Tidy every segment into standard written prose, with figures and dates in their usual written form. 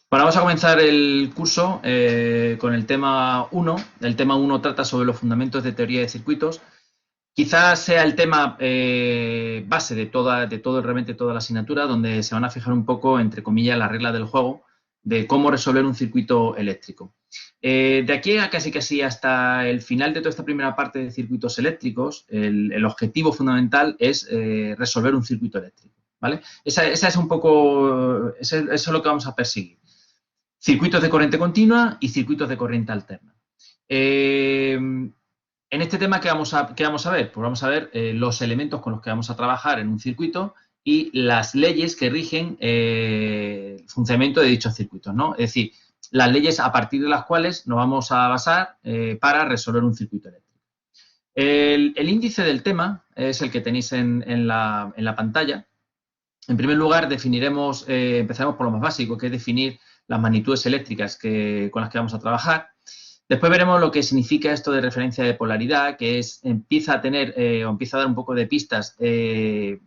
Bueno, vamos a comenzar el curso con el tema 1. El tema 1 trata sobre los fundamentos de teoría de circuitos. Quizás sea el tema base realmente toda la asignatura, donde se van a fijar un poco, entre comillas, las reglas del juego de cómo resolver un circuito eléctrico. De aquí a casi hasta el final de toda esta primera parte de circuitos eléctricos, el objetivo fundamental es resolver un circuito eléctrico, ¿vale? Esa es un poco, eso es lo que vamos a perseguir. Circuitos de corriente continua y circuitos de corriente alterna. En este tema, ¿qué vamos a ver? Pues vamos a ver los elementos con los que vamos a trabajar en un circuito y las leyes que rigen el funcionamiento de dichos circuitos, ¿no? Es decir, las leyes a partir de las cuales nos vamos a basar para resolver un circuito eléctrico. El índice del tema es el que tenéis en la pantalla. En primer lugar, empezaremos por lo más básico, que es definir las magnitudes eléctricas con las que vamos a trabajar. Después veremos lo que significa esto de referencia de polaridad, que empieza a dar un poco de pistas de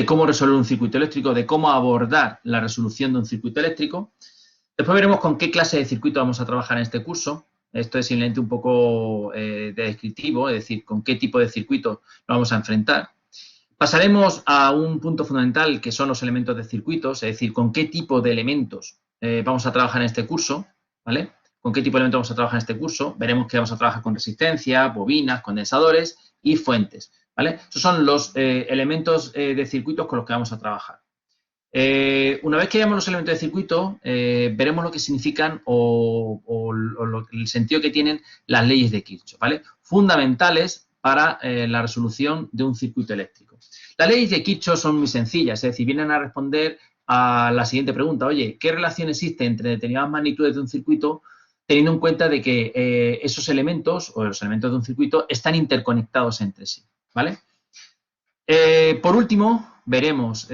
cómo resolver un circuito eléctrico, de cómo abordar la resolución de un circuito eléctrico. Después veremos con qué clase de circuito vamos a trabajar en este curso. Esto es simplemente un poco de descriptivo, es decir, con qué tipo de circuito nos vamos a enfrentar. Pasaremos a un punto fundamental, que son los elementos de circuitos, es decir, con qué tipo de elementos vamos a trabajar en este curso, ¿vale? Con qué tipo de elementos vamos a trabajar en este curso. Veremos que vamos a trabajar con resistencia, bobinas, condensadores y fuentes, ¿vale? Esos son los elementos de circuitos con los que vamos a trabajar. Una vez que veamos los elementos de circuito, veremos lo que significan el sentido que tienen las leyes de Kirchhoff, ¿vale? Fundamentales para la resolución de un circuito eléctrico. Las leyes de Kirchhoff son muy sencillas, es decir, vienen a responder a la siguiente pregunta: oye, ¿qué relación existe entre determinadas magnitudes de un circuito, teniendo en cuenta de que esos elementos o los elementos de un circuito están interconectados entre sí, ¿vale? Por último, nos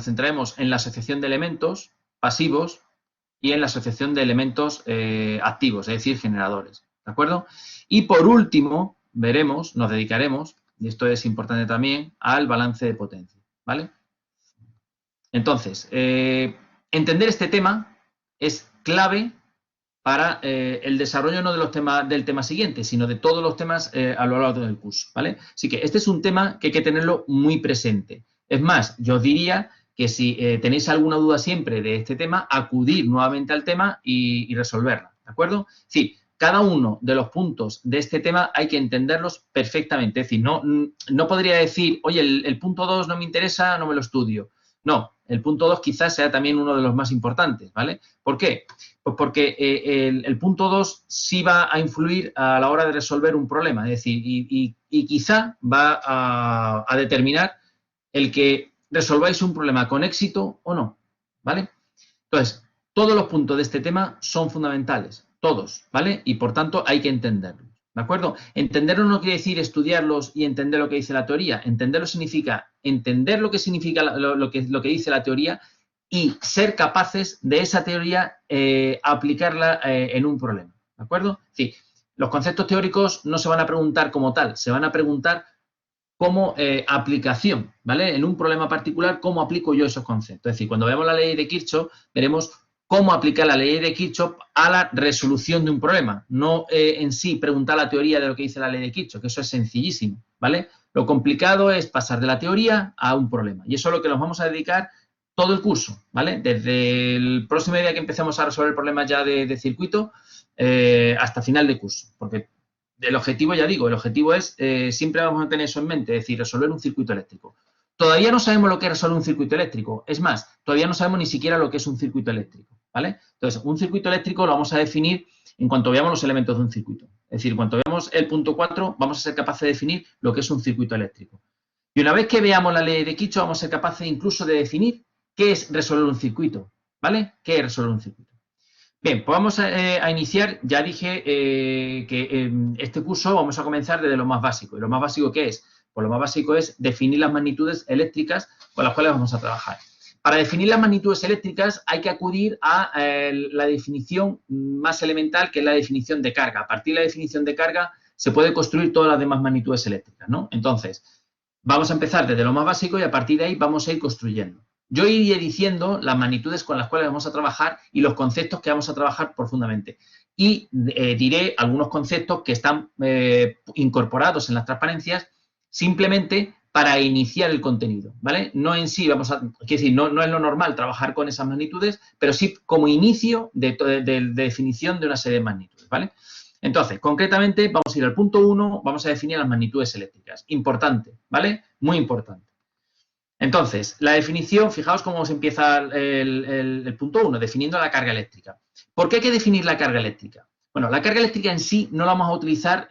centraremos en la asociación de elementos pasivos y en la asociación de elementos activos, es decir, generadores, ¿de acuerdo? Y por último, nos dedicaremos, y esto es importante también, al balance de potencia, ¿vale? Entonces, entender este tema es clave para el desarrollo no de los temas del tema siguiente, sino de todos los temas a lo largo del curso, ¿vale? Así que este es un tema que hay que tenerlo muy presente. Es más, yo os diría que si tenéis alguna duda siempre de este tema, acudir nuevamente al tema y resolverla, ¿de acuerdo? Sí, cada uno de los puntos de este tema hay que entenderlos perfectamente. Es decir, no podría decir, oye, el punto 2 no me interesa, no me lo estudio. No, el punto 2 quizás sea también uno de los más importantes, ¿vale? ¿Por qué? Pues porque el punto 2 sí va a influir a la hora de resolver un problema, es decir, y quizá va a determinar el que resolváis un problema con éxito o no, ¿vale? Entonces, todos los puntos de este tema son fundamentales, todos, ¿vale? Y por tanto hay que entenderlos, ¿de acuerdo? Entenderlo no quiere decir estudiarlos y entender lo que dice la teoría. Entenderlo significa entender lo que significa lo que dice la teoría y ser capaces de esa teoría aplicarla en un problema, ¿de acuerdo? Sí, los conceptos teóricos no se van a preguntar como tal, se van a preguntar como aplicación, ¿vale? En un problema particular, ¿cómo aplico yo esos conceptos? Es decir, cuando veamos la ley de Kirchhoff, veremos cómo aplicar la ley de Kirchhoff a la resolución de un problema, no en sí preguntar la teoría de lo que dice la ley de Kirchhoff, que eso es sencillísimo, ¿vale? Lo complicado es pasar de la teoría a un problema, y eso es lo que nos vamos a dedicar todo el curso, ¿vale? Desde el próximo día que empecemos a resolver problemas ya de circuito hasta final de curso, porque el objetivo, ya digo, el objetivo es, siempre vamos a tener eso en mente, es decir, resolver un circuito eléctrico. Todavía no sabemos lo que es resolver un circuito eléctrico, es más, todavía no sabemos ni siquiera lo que es un circuito eléctrico, ¿vale? Entonces, un circuito eléctrico lo vamos a definir en cuanto veamos los elementos de un circuito. Es decir, en cuanto veamos el punto 4, vamos a ser capaces de definir lo que es un circuito eléctrico. Y una vez que veamos la ley de Kirchhoff, vamos a ser capaces incluso de definir qué es resolver un circuito, ¿vale? ¿Qué es resolver un circuito? Bien, pues vamos a iniciar. Ya dije que en este curso vamos a comenzar desde lo más básico. ¿Y lo más básico qué es? Pues lo más básico es definir las magnitudes eléctricas con las cuales vamos a trabajar. Para definir las magnitudes eléctricas hay que acudir a la definición más elemental, que es la definición de carga. A partir de la definición de carga se puede construir todas las demás magnitudes eléctricas, ¿no? Entonces, vamos a empezar desde lo más básico y a partir de ahí vamos a ir construyendo. Yo iré diciendo las magnitudes con las cuales vamos a trabajar y los conceptos que vamos a trabajar profundamente. Y diré algunos conceptos que están incorporados en las transparencias simplemente para iniciar el contenido, ¿vale? No en sí, quiero decir, no es lo normal trabajar con esas magnitudes, pero sí como inicio de definición de una serie de magnitudes, ¿vale? Entonces, concretamente, vamos a ir al punto 1, vamos a definir las magnitudes eléctricas. Importante, ¿vale? Muy importante. Entonces, la definición, fijaos cómo se empieza el punto 1, definiendo la carga eléctrica. ¿Por qué hay que definir la carga eléctrica? Bueno, la carga eléctrica en sí no la vamos a utilizar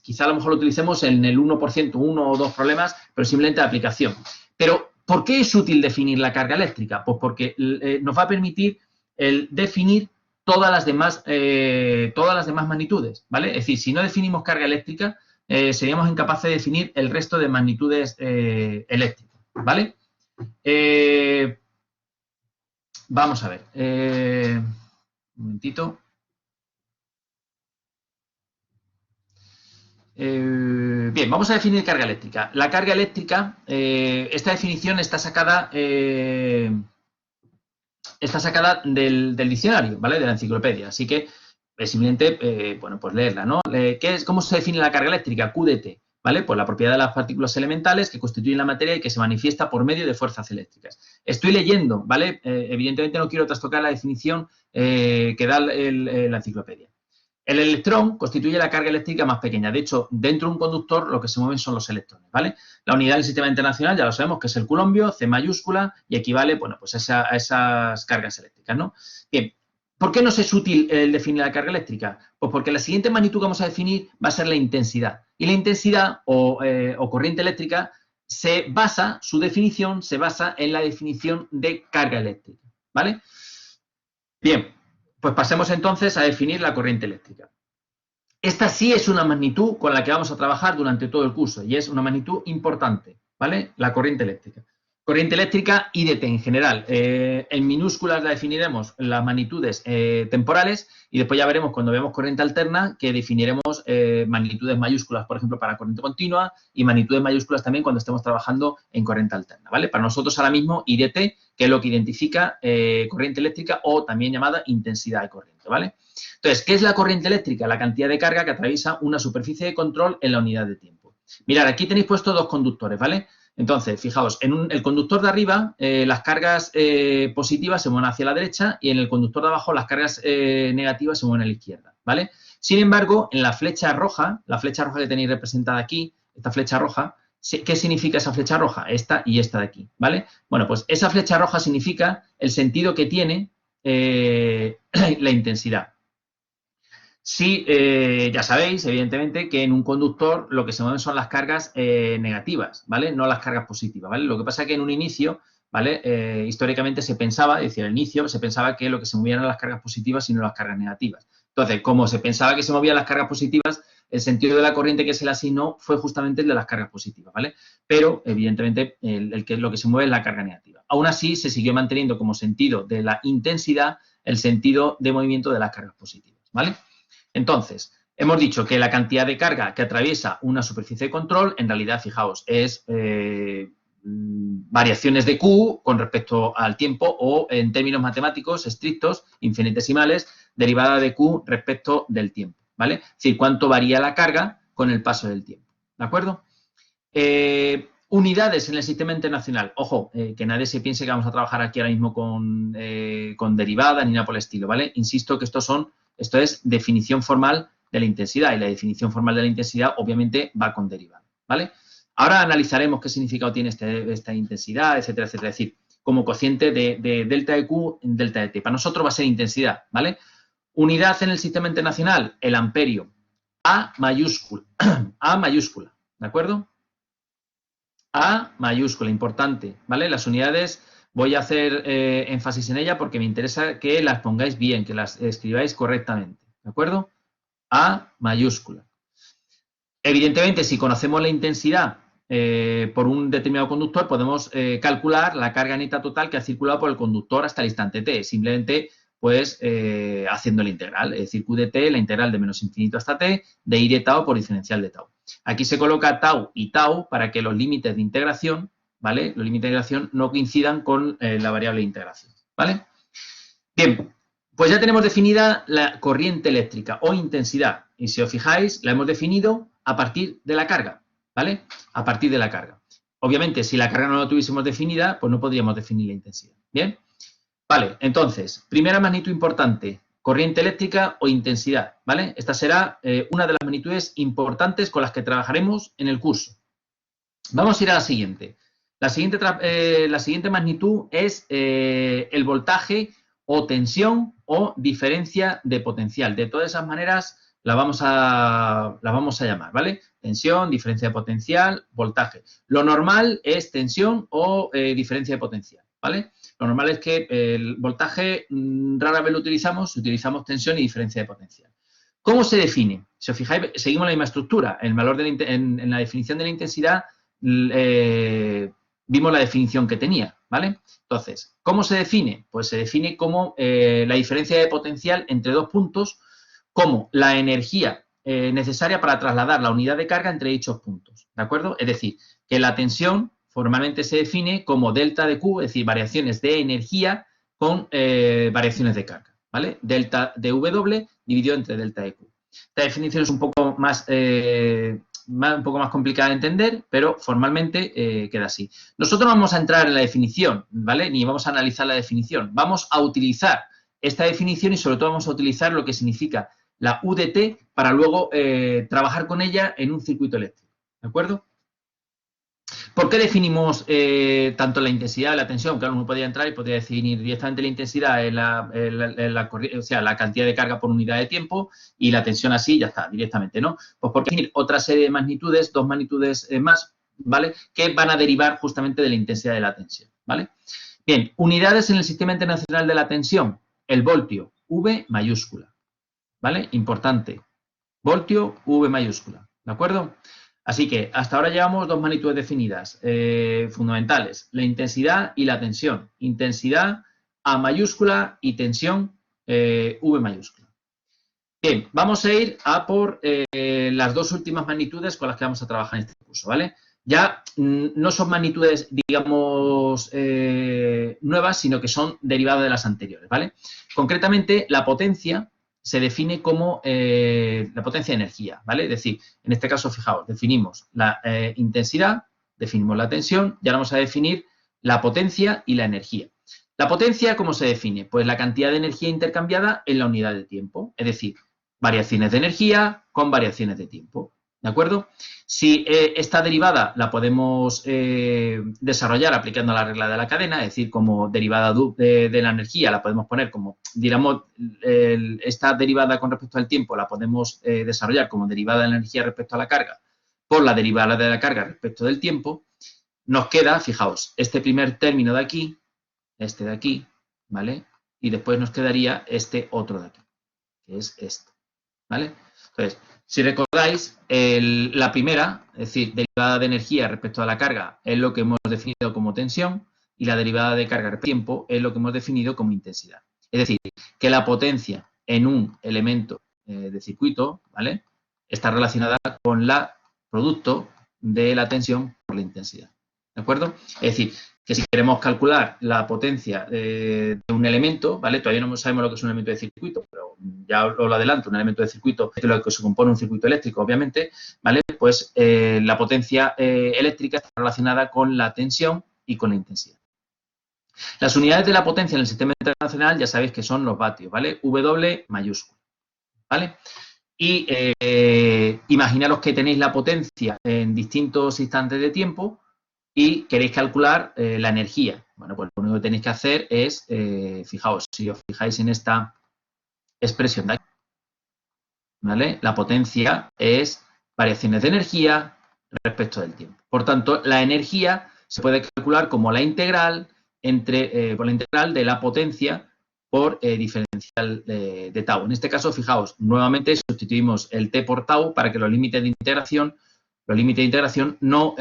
quizá a lo mejor lo utilicemos en el 1%, 1 o 2 problemas, pero simplemente de aplicación. Pero, ¿por qué es útil definir la carga eléctrica? Pues porque nos va a permitir definir todas las demás magnitudes, ¿vale? Es decir, si no definimos carga eléctrica, seríamos incapaces de definir el resto de magnitudes eléctricas, ¿vale? Vamos a ver. Un momentito. Bien, vamos a definir carga eléctrica. La carga eléctrica, esta definición está sacada del diccionario, ¿vale? De la enciclopedia. Así que simplemente, bueno, pues leerla, ¿no? ¿Cómo se define la carga eléctrica? QDT, ¿vale? Pues la propiedad de las partículas elementales que constituyen la materia y que se manifiesta por medio de fuerzas eléctricas. Estoy leyendo, ¿vale? Evidentemente no quiero trastocar la definición que da la enciclopedia. El electrón constituye la carga eléctrica más pequeña. De hecho, dentro de un conductor lo que se mueven son los electrones, ¿vale? La unidad del sistema internacional ya lo sabemos que es el coulombio, C mayúscula, y equivale, bueno, pues a esas cargas eléctricas, ¿no? Bien, ¿por qué nos es útil el definir la carga eléctrica? Pues porque la siguiente magnitud que vamos a definir va a ser la intensidad. Y la intensidad o corriente eléctrica su definición se basa en la definición de carga eléctrica, ¿vale? Bien, pues pasemos entonces a definir la corriente eléctrica. Esta sí es una magnitud con la que vamos a trabajar durante todo el curso y es una magnitud importante, ¿vale? La corriente eléctrica. Corriente eléctrica IDT en general. En minúsculas la definiremos las magnitudes temporales y después ya veremos cuando veamos corriente alterna que definiremos magnitudes mayúsculas, por ejemplo, para corriente continua y magnitudes mayúsculas también cuando estemos trabajando en corriente alterna, ¿vale? Para nosotros ahora mismo IDT, que es lo que identifica corriente eléctrica o también llamada intensidad de corriente, ¿vale? Entonces, ¿qué es la corriente eléctrica? La cantidad de carga que atraviesa una superficie de control en la unidad de tiempo. Mirad, aquí tenéis puestos dos conductores, ¿vale? Entonces, fijaos, en el conductor de arriba, las cargas positivas se mueven hacia la derecha y en el conductor de abajo las cargas negativas se mueven a la izquierda, ¿vale? Sin embargo, en la flecha roja que tenéis representada aquí, esta flecha roja, ¿qué significa esa flecha roja? Esta y esta de aquí, ¿vale? Bueno, pues esa flecha roja significa el sentido que tiene la intensidad. Sí, ya sabéis, evidentemente, que en un conductor lo que se mueven son las cargas negativas, ¿vale? No las cargas positivas, ¿vale? Lo que pasa es que en un inicio, ¿vale? Históricamente se pensaba, es decir, al inicio se pensaba que lo que se movían eran las cargas positivas y no las cargas negativas. Entonces, como se pensaba que se movían las cargas positivas, el sentido de la corriente que se le asignó fue justamente el de las cargas positivas, ¿vale? Pero, evidentemente, lo que se mueve es la carga negativa. Aún así, se siguió manteniendo como sentido de la intensidad el sentido de movimiento de las cargas positivas, ¿vale? Entonces, hemos dicho que la cantidad de carga que atraviesa una superficie de control, en realidad, fijaos, es variaciones de Q con respecto al tiempo o, en términos matemáticos estrictos, infinitesimales, derivada de Q respecto del tiempo, ¿vale? Es decir, cuánto varía la carga con el paso del tiempo, ¿de acuerdo? Unidades en el sistema internacional. Ojo, que nadie se piense que vamos a trabajar aquí ahora mismo con derivadas ni nada por el estilo, ¿vale? Insisto que esto es definición formal de la intensidad y la definición formal de la intensidad obviamente va con derivada, ¿vale? Ahora analizaremos qué significado tiene esta intensidad, etcétera, etcétera. Es decir, como cociente de delta de Q en delta de T. Para nosotros va a ser intensidad, ¿vale? Unidad en el sistema internacional, el amperio. A mayúscula, A mayúscula, ¿de acuerdo? A mayúscula, importante, ¿vale? Las unidades voy a hacer énfasis en ella porque me interesa que las pongáis bien, que las escribáis correctamente, ¿de acuerdo? A mayúscula. Evidentemente, si conocemos la intensidad por un determinado conductor, podemos calcular la carga neta total que ha circulado por el conductor hasta el instante t, simplemente pues haciendo la integral, es decir, Q de t, la integral de menos infinito hasta t, de i de tau por diferencial de tau. Aquí se coloca tau y tau para que los límites de integración, ¿vale? Los límites de integración no coincidan con la variable de integración, ¿vale? Bien, pues ya tenemos definida la corriente eléctrica o intensidad. Y si os fijáis, la hemos definido a partir de la carga, ¿vale? A partir de la carga. Obviamente, si la carga no la tuviésemos definida, pues no podríamos definir la intensidad. ¿Bien? Vale, entonces, primera magnitud importante, corriente eléctrica o intensidad, ¿vale? Esta será una de las magnitudes importantes con las que trabajaremos en el curso. Vamos a ir a la siguiente. La siguiente magnitud es el voltaje o tensión o diferencia de potencial. De todas esas maneras la vamos a llamar, ¿vale? Tensión, diferencia de potencial, voltaje. Lo normal es tensión o diferencia de potencial, ¿vale? Lo normal es que el voltaje rara vez lo utilizamos tensión y diferencia de potencial. ¿Cómo se define? Si os fijáis, seguimos la misma estructura. En la definición de la intensidad vimos la definición que tenía, ¿vale? Entonces, ¿cómo se define? Pues se define como la diferencia de potencial entre dos puntos, como la energía necesaria para trasladar la unidad de carga entre dichos puntos, ¿de acuerdo? Es decir, que la tensión formalmente se define como delta de Q, es decir, variaciones de energía con variaciones de carga, ¿vale? Delta de W dividido entre delta de Q. Esta definición es un poco más complicada de entender, pero formalmente queda así. Nosotros no vamos a entrar en la definición, ¿vale? Ni vamos a analizar la definición. Vamos a utilizar esta definición y sobre todo vamos a utilizar lo que significa la UDT para luego trabajar con ella en un circuito eléctrico, ¿de acuerdo? ¿Por qué definimos tanto la intensidad, la tensión? Claro, uno podría entrar y podría definir directamente la intensidad en la cantidad de carga por unidad de tiempo y la tensión así, ya está, directamente, ¿no? Pues porque definir otra serie de magnitudes, dos magnitudes más, ¿vale? Que van a derivar justamente de la intensidad de la tensión, ¿vale? Bien, unidades en el Sistema Internacional de la Tensión, el voltio, V mayúscula, ¿vale? Importante, voltio, V mayúscula, ¿de acuerdo? Así que hasta ahora llevamos dos magnitudes definidas fundamentales, la intensidad y la tensión. Intensidad A mayúscula y tensión V mayúscula. Bien, vamos a ir a por las dos últimas magnitudes con las que vamos a trabajar en este curso, ¿vale? Ya no son magnitudes, digamos, nuevas, sino que son derivadas de las anteriores, ¿vale? Concretamente, la potencia se define como la potencia de energía, ¿vale? Es decir, en este caso, fijaos, definimos la intensidad, definimos la tensión y ahora vamos a definir la potencia y la energía. La potencia, ¿cómo se define? Pues la cantidad de energía intercambiada en la unidad de tiempo, es decir, variaciones de energía con variaciones de tiempo, ¿de acuerdo? Si esta derivada la podemos desarrollar aplicando la regla de la cadena, es decir, como derivada de la energía la podemos poner como, digamos, esta derivada con respecto al tiempo la podemos desarrollar como derivada de la energía respecto a la carga por la derivada de la carga respecto del tiempo, nos queda, fijaos, este primer término de aquí, este de aquí, ¿vale? Y después nos quedaría este otro de aquí, que es este, ¿vale? Entonces, si recordáis, la primera, es decir, derivada de energía respecto a la carga, es lo que hemos definido como tensión y la derivada de carga respecto al tiempo es lo que hemos definido como intensidad. Es decir, que la potencia en un elemento de circuito, ¿vale?, está relacionada con la producto de la tensión por la intensidad. ¿De acuerdo? Es decir, que si queremos calcular la potencia de un elemento, ¿vale? Todavía no sabemos lo que es un elemento de circuito, pero ya os lo adelanto, un elemento de circuito es lo que se compone un circuito eléctrico, obviamente, ¿vale? Pues la potencia eléctrica está relacionada con la tensión y con la intensidad. Las unidades de la potencia en el sistema internacional ya sabéis que son los vatios, ¿vale? W mayúscula, ¿vale? Y imaginaros que tenéis la potencia en distintos instantes de tiempo y queréis calcular la energía. Bueno, pues lo único que tenéis que hacer es, fijaos, si os fijáis en esta expresión de aquí, ¿vale? La potencia es variaciones de energía respecto del tiempo. Por tanto, la energía se puede calcular como la integral por la integral de la potencia por diferencial de tau. En este caso, fijaos, nuevamente sustituimos el t por tau para que los límites de integración no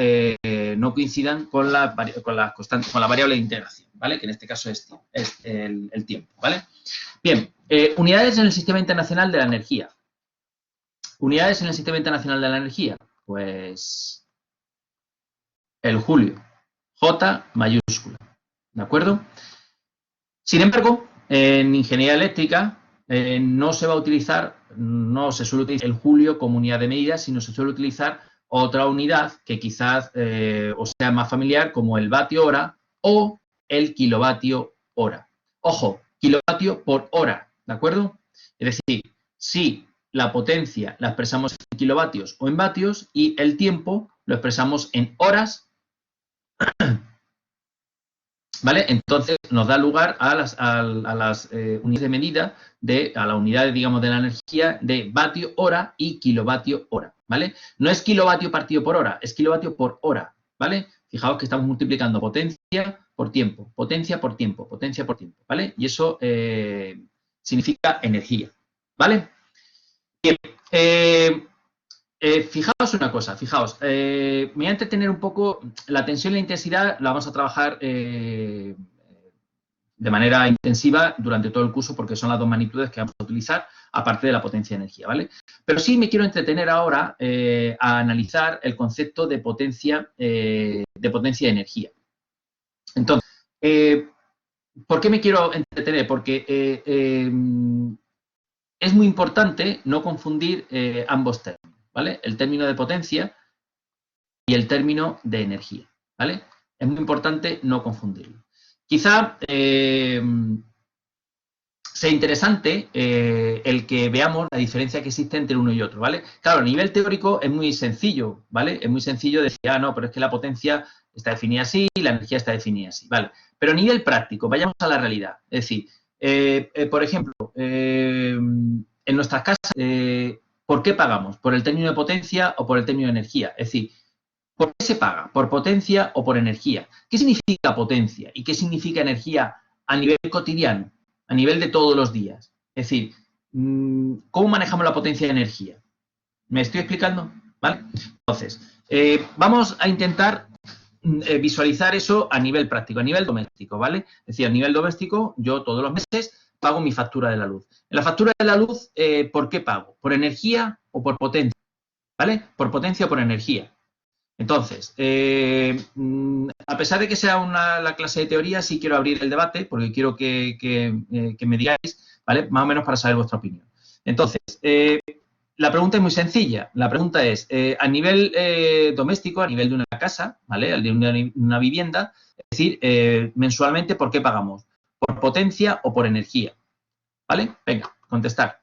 coincidan con la variable de integración, ¿vale? Que en este caso es el tiempo, ¿vale? Bien, unidades en el Sistema Internacional de la Energía. Unidades en el Sistema Internacional de la Energía, pues el julio. J mayúscula, ¿de acuerdo? Sin embargo, en ingeniería eléctrica no se va a utilizar, no se suele utilizar el julio como unidad de medida, sino se suele utilizar otra unidad que quizás os sea más familiar, como el vatio hora o el kilovatio hora. Ojo, kilovatio por hora, ¿de acuerdo? Es decir, si la potencia la expresamos en kilovatios o en vatios y el tiempo lo expresamos en horas, ¿vale? Entonces nos da lugar a las unidades de medida, a la unidad, digamos, de la energía de vatio hora y kilovatio hora, ¿vale? No es kilovatio partido por hora, es kilovatio por hora, ¿vale? Fijaos que estamos multiplicando potencia por tiempo, potencia por tiempo, potencia por tiempo, ¿vale? Y eso significa energía, ¿vale? Bien, fijaos una cosa, fijaos, me voy a entretener un poco, la tensión y la intensidad la vamos a trabajar de manera intensiva durante todo el curso porque son las dos magnitudes que vamos a utilizar, aparte de la potencia de energía, ¿vale? Pero sí me quiero entretener ahora a analizar el concepto de potencia de energía. Entonces, ¿por qué me quiero entretener? Porque es muy importante no confundir ambos términos, ¿vale? El término de potencia y el término de energía, ¿vale? Es muy importante no confundirlo. Quizá sea interesante el que veamos la diferencia que existe entre uno y otro, ¿vale? Claro, a nivel teórico es muy sencillo, ¿vale? Es muy sencillo decir, no, pero es que la potencia está definida así y la energía está definida así, ¿vale? Pero a nivel práctico, vayamos a la realidad. Es decir, por ejemplo, en nuestras casas, ¿por qué pagamos? ¿Por el término de potencia o por el término de energía? Es decir, ¿por qué se paga? ¿Por potencia o por energía? ¿Qué significa potencia y qué significa energía a nivel cotidiano, a nivel de todos los días? Es decir, ¿cómo manejamos la potencia de energía? ¿Me estoy explicando? ¿Vale? Entonces, vamos a intentar visualizar eso a nivel práctico, a nivel doméstico, ¿vale? Es decir, a nivel doméstico, yo todos los meses pago mi factura de la luz. En la factura de la luz, ¿por qué pago? ¿Por energía o por potencia? ¿Vale? Por potencia o por energía. Entonces, a pesar de que sea la clase de teoría, sí quiero abrir el debate porque quiero que me digáis, ¿vale? Más o menos para saber vuestra opinión. Entonces, la pregunta es muy sencilla. La pregunta es, a nivel doméstico, a nivel de una casa, ¿vale? De una vivienda, es decir, mensualmente, ¿por qué pagamos? ¿Por potencia o por energía? ¿Vale? Venga, contestar.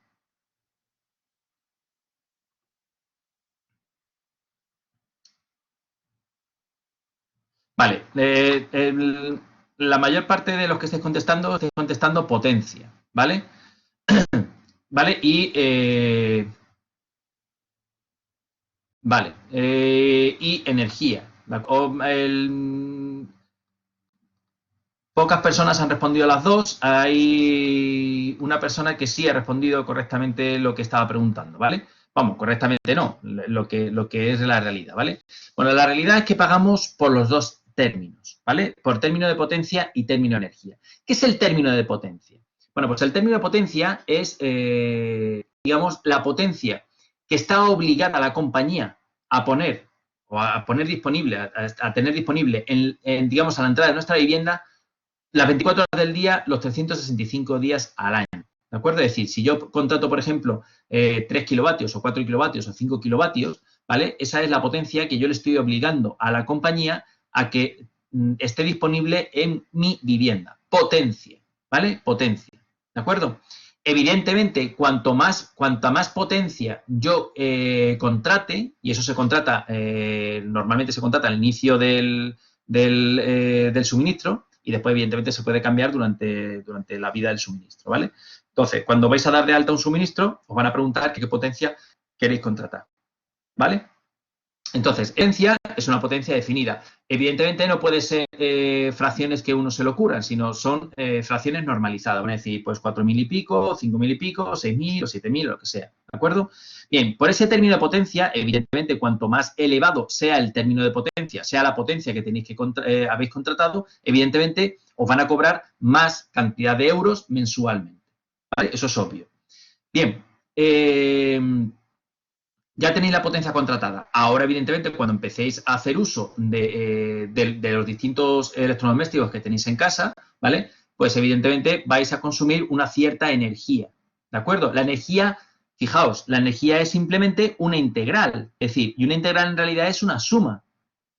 Vale, la mayor parte de los que estáis contestando potencia, ¿vale? ¿Vale? Y energía. Pocas personas han respondido a las dos. Hay una persona que sí ha respondido correctamente lo que estaba preguntando, ¿vale? Vamos, correctamente no, lo que es la realidad, ¿vale? Bueno, la realidad es que pagamos por los dos términos, ¿vale? Por término de potencia y término de energía. ¿Qué es el término de potencia? Bueno, pues el término de potencia es, digamos, la potencia que está obligada a la compañía a poner o a poner disponible, a tener disponible, digamos, a la entrada de nuestra vivienda las 24 horas del día, los 365 días al año. ¿De acuerdo? Es decir, si yo contrato, por ejemplo, 3 kilovatios o 4 kilovatios o 5 kilovatios, ¿vale? Esa es la potencia que yo le estoy obligando a la compañía a que esté disponible en mi vivienda. Potencia, ¿vale? Potencia. ¿De acuerdo? Evidentemente, cuanta más potencia yo contrate, y eso se contrata, normalmente se contrata al inicio del suministro, y después, evidentemente, se puede cambiar durante la vida del suministro, ¿vale? Entonces, cuando vais a dar de alta un suministro, os van a preguntar qué potencia queréis contratar, ¿vale? Entonces, potencia es una potencia definida. Evidentemente no puede ser fracciones que uno se le ocurran, sino son fracciones normalizadas. Van a decir, pues 4.000 y pico, 5.000 y pico, 6.000 o 7.000, lo que sea. ¿De acuerdo? Bien, por ese término de potencia, evidentemente, cuanto más elevado sea el término de potencia, sea la potencia que tenéis que habéis contratado, evidentemente os van a cobrar más cantidad de euros mensualmente. ¿Vale? Eso es obvio. Bien. ya tenéis la potencia contratada. Ahora, evidentemente, cuando empecéis a hacer uso de los distintos electrodomésticos que tenéis en casa, ¿vale? Pues evidentemente vais a consumir una cierta energía, ¿de acuerdo? La energía, fijaos, la energía es simplemente una integral, es decir, y una integral en realidad es una suma,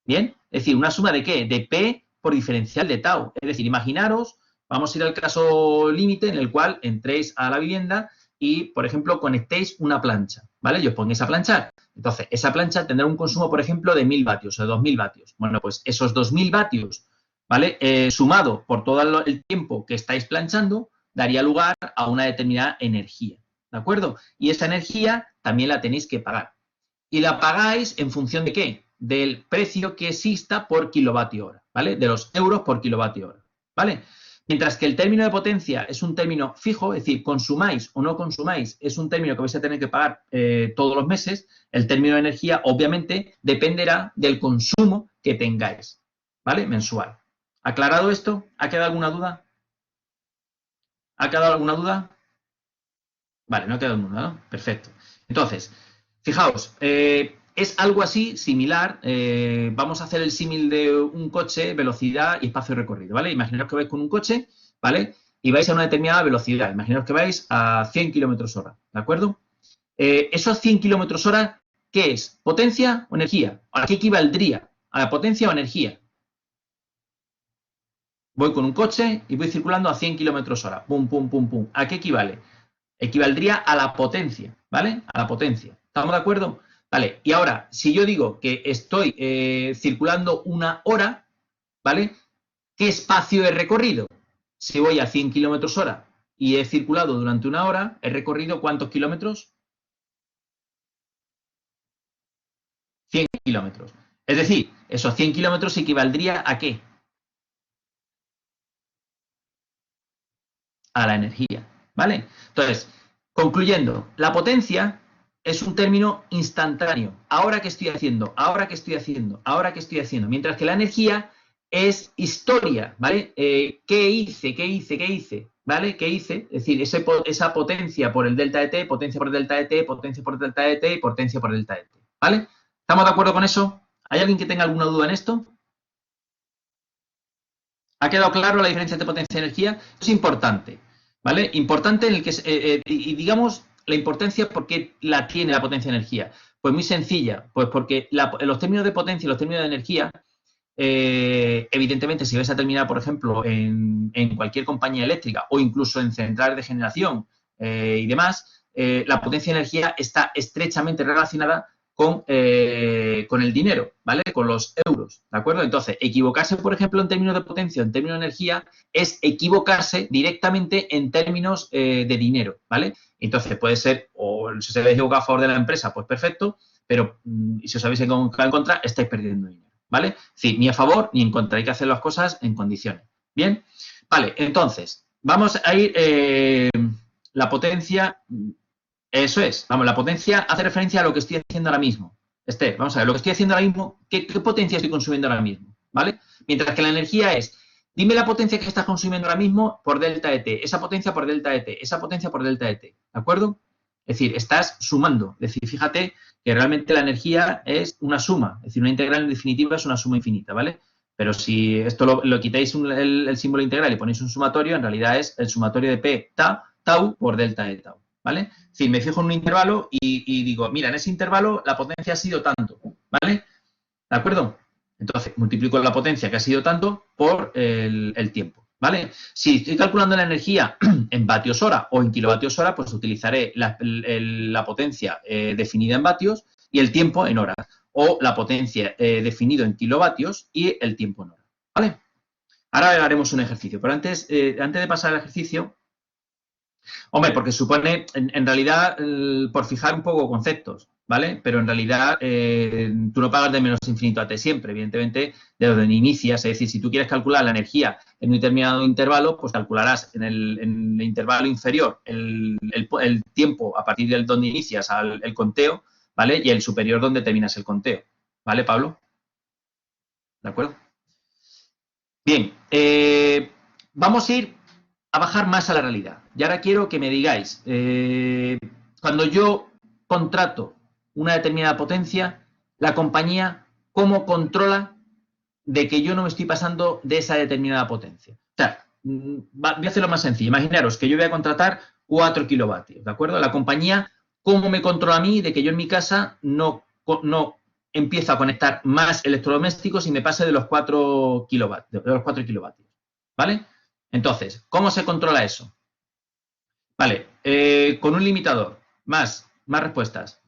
¿bien? Es decir, ¿una suma de qué? De P por diferencial de tau. Es decir, imaginaros, vamos a ir al caso límite en el cual entréis a la vivienda y, por ejemplo, conectéis una plancha, ¿vale? Y os pongáis a planchar. Entonces, esa plancha tendrá un consumo, por ejemplo, de 1000 vatios o de 2000 vatios. Bueno, pues esos 2000 vatios, ¿vale? Sumado por todo el tiempo que estáis planchando, daría lugar a una determinada energía, ¿de acuerdo? Y esa energía también la tenéis que pagar. Y la pagáis en función de qué? Del precio que exista por kilovatio hora, ¿vale? De los euros por kilovatio hora, ¿vale? Mientras que el término de potencia es un término fijo, es decir, consumáis o no consumáis, es un término que vais a tener que pagar todos los meses, el término de energía obviamente dependerá del consumo que tengáis, ¿vale? Mensual. ¿Aclarado esto? ¿Ha quedado alguna duda? ¿Ha quedado alguna duda? Vale, no ha quedado ninguna, ¿no? Perfecto. Entonces, fijaos, es algo así, similar. Vamos a hacer el símil de un coche, velocidad y espacio recorrido, ¿vale? Imaginaos que vais con un coche, ¿vale? Y vais a una determinada velocidad. Imaginaos que vais a 100 kilómetros hora, ¿de acuerdo? Esos 100 kilómetros hora, ¿qué es? ¿Potencia o energía? ¿A qué equivaldría? ¿A la potencia o energía? Voy con un coche y voy circulando a 100 kilómetros hora. Pum, pum, pum, pum. ¿A qué equivale? Equivaldría a la potencia, ¿vale? A la potencia. ¿Estamos de acuerdo? Vale, y ahora, si yo digo que estoy circulando una hora, ¿vale? ¿Qué espacio he recorrido? Si voy a 100 kilómetros hora y he circulado durante una hora, ¿he recorrido cuántos kilómetros? 100 kilómetros. Es decir, esos 100 kilómetros equivaldría a ¿qué? A la energía, ¿vale? Entonces, concluyendo, la potencia es un término instantáneo. Ahora que estoy haciendo, ahora que estoy haciendo, ahora que estoy haciendo. Mientras que la energía es historia, ¿vale? ¿Qué hice? ¿Qué hice? ¿Qué hice? ¿Vale? ¿Qué hice? Es decir, esa potencia por el delta de t, potencia por el delta de t, potencia por el delta de t y potencia por el delta de t. ¿Vale? ¿Estamos de acuerdo con eso? ¿Hay alguien que tenga alguna duda en esto? ¿Ha quedado claro la diferencia entre potencia y energía? Es importante, ¿vale? Importante en el que, y digamos, la importancia, ¿por qué la tiene la potencia y energía? Pues muy sencilla, pues porque los términos de potencia y los términos de energía, evidentemente, si vais a terminar, por ejemplo, en cualquier compañía eléctrica o incluso en centrales de generación y demás, la potencia y energía está estrechamente relacionada con el dinero, ¿vale? Con los euros, ¿de acuerdo? Entonces, equivocarse, por ejemplo, en términos de potencia, en términos de energía, es equivocarse directamente en términos de dinero, ¿vale? Entonces, puede ser, o si os habéis equivocado a favor de la empresa, pues perfecto, pero si os habéis equivocado en contra, estáis perdiendo dinero, ¿vale? Sí, ni a favor ni en contra, hay que hacer las cosas en condiciones. Bien, vale, entonces, vamos a ir, la potencia, eso es, vamos, la potencia hace referencia a lo que estoy haciendo ahora mismo. Vamos a ver, lo que estoy haciendo ahora mismo, ¿qué potencia estoy consumiendo ahora mismo? ¿Vale? Mientras que la energía es, dime la potencia que estás consumiendo ahora mismo por delta de t, esa potencia por delta de t, esa potencia por delta de t, ¿de acuerdo? Es decir, estás sumando. Es decir, fíjate que realmente la energía es una suma, es decir, una integral en definitiva es una suma infinita, ¿vale? Pero si esto lo quitáis el símbolo integral y ponéis un sumatorio, en realidad es el sumatorio de p tau por delta de tau, ¿vale? Es decir, me fijo en un intervalo y digo, mira, en ese intervalo la potencia ha sido tanto, ¿vale? ¿De acuerdo? Entonces, multiplico la potencia que ha sido tanto por el tiempo, ¿vale? Si estoy calculando la energía en vatios hora o en kilovatios hora, pues utilizaré la potencia definida en vatios y el tiempo en horas. O la potencia definido en kilovatios y el tiempo en horas, ¿vale? Ahora haremos un ejercicio, pero antes de pasar al ejercicio, hombre, porque supone, en realidad, por fijar un poco conceptos, ¿vale? Pero en realidad tú no pagas de menos infinito a t siempre, evidentemente, de donde inicias. Es decir, si tú quieres calcular la energía en un determinado intervalo, pues calcularás en el intervalo inferior el tiempo a partir del donde inicias el conteo, ¿vale? Y el superior donde terminas el conteo, ¿vale, Pablo? ¿De acuerdo? Bien, vamos a ir a bajar más a la realidad. Y ahora quiero que me digáis, cuando yo contrato una determinada potencia, la compañía, ¿cómo controla de que yo no me estoy pasando de esa determinada potencia? O sea, voy a hacerlo más sencillo. Imaginaros que yo voy a contratar 4 kilovatios, ¿de acuerdo? La compañía, ¿cómo me controla a mí de que yo en mi casa no empiezo a conectar más electrodomésticos y me pase de los 4 kilovatios, ¿vale? Entonces, ¿cómo se controla eso? Vale, con un limitador. Más respuestas.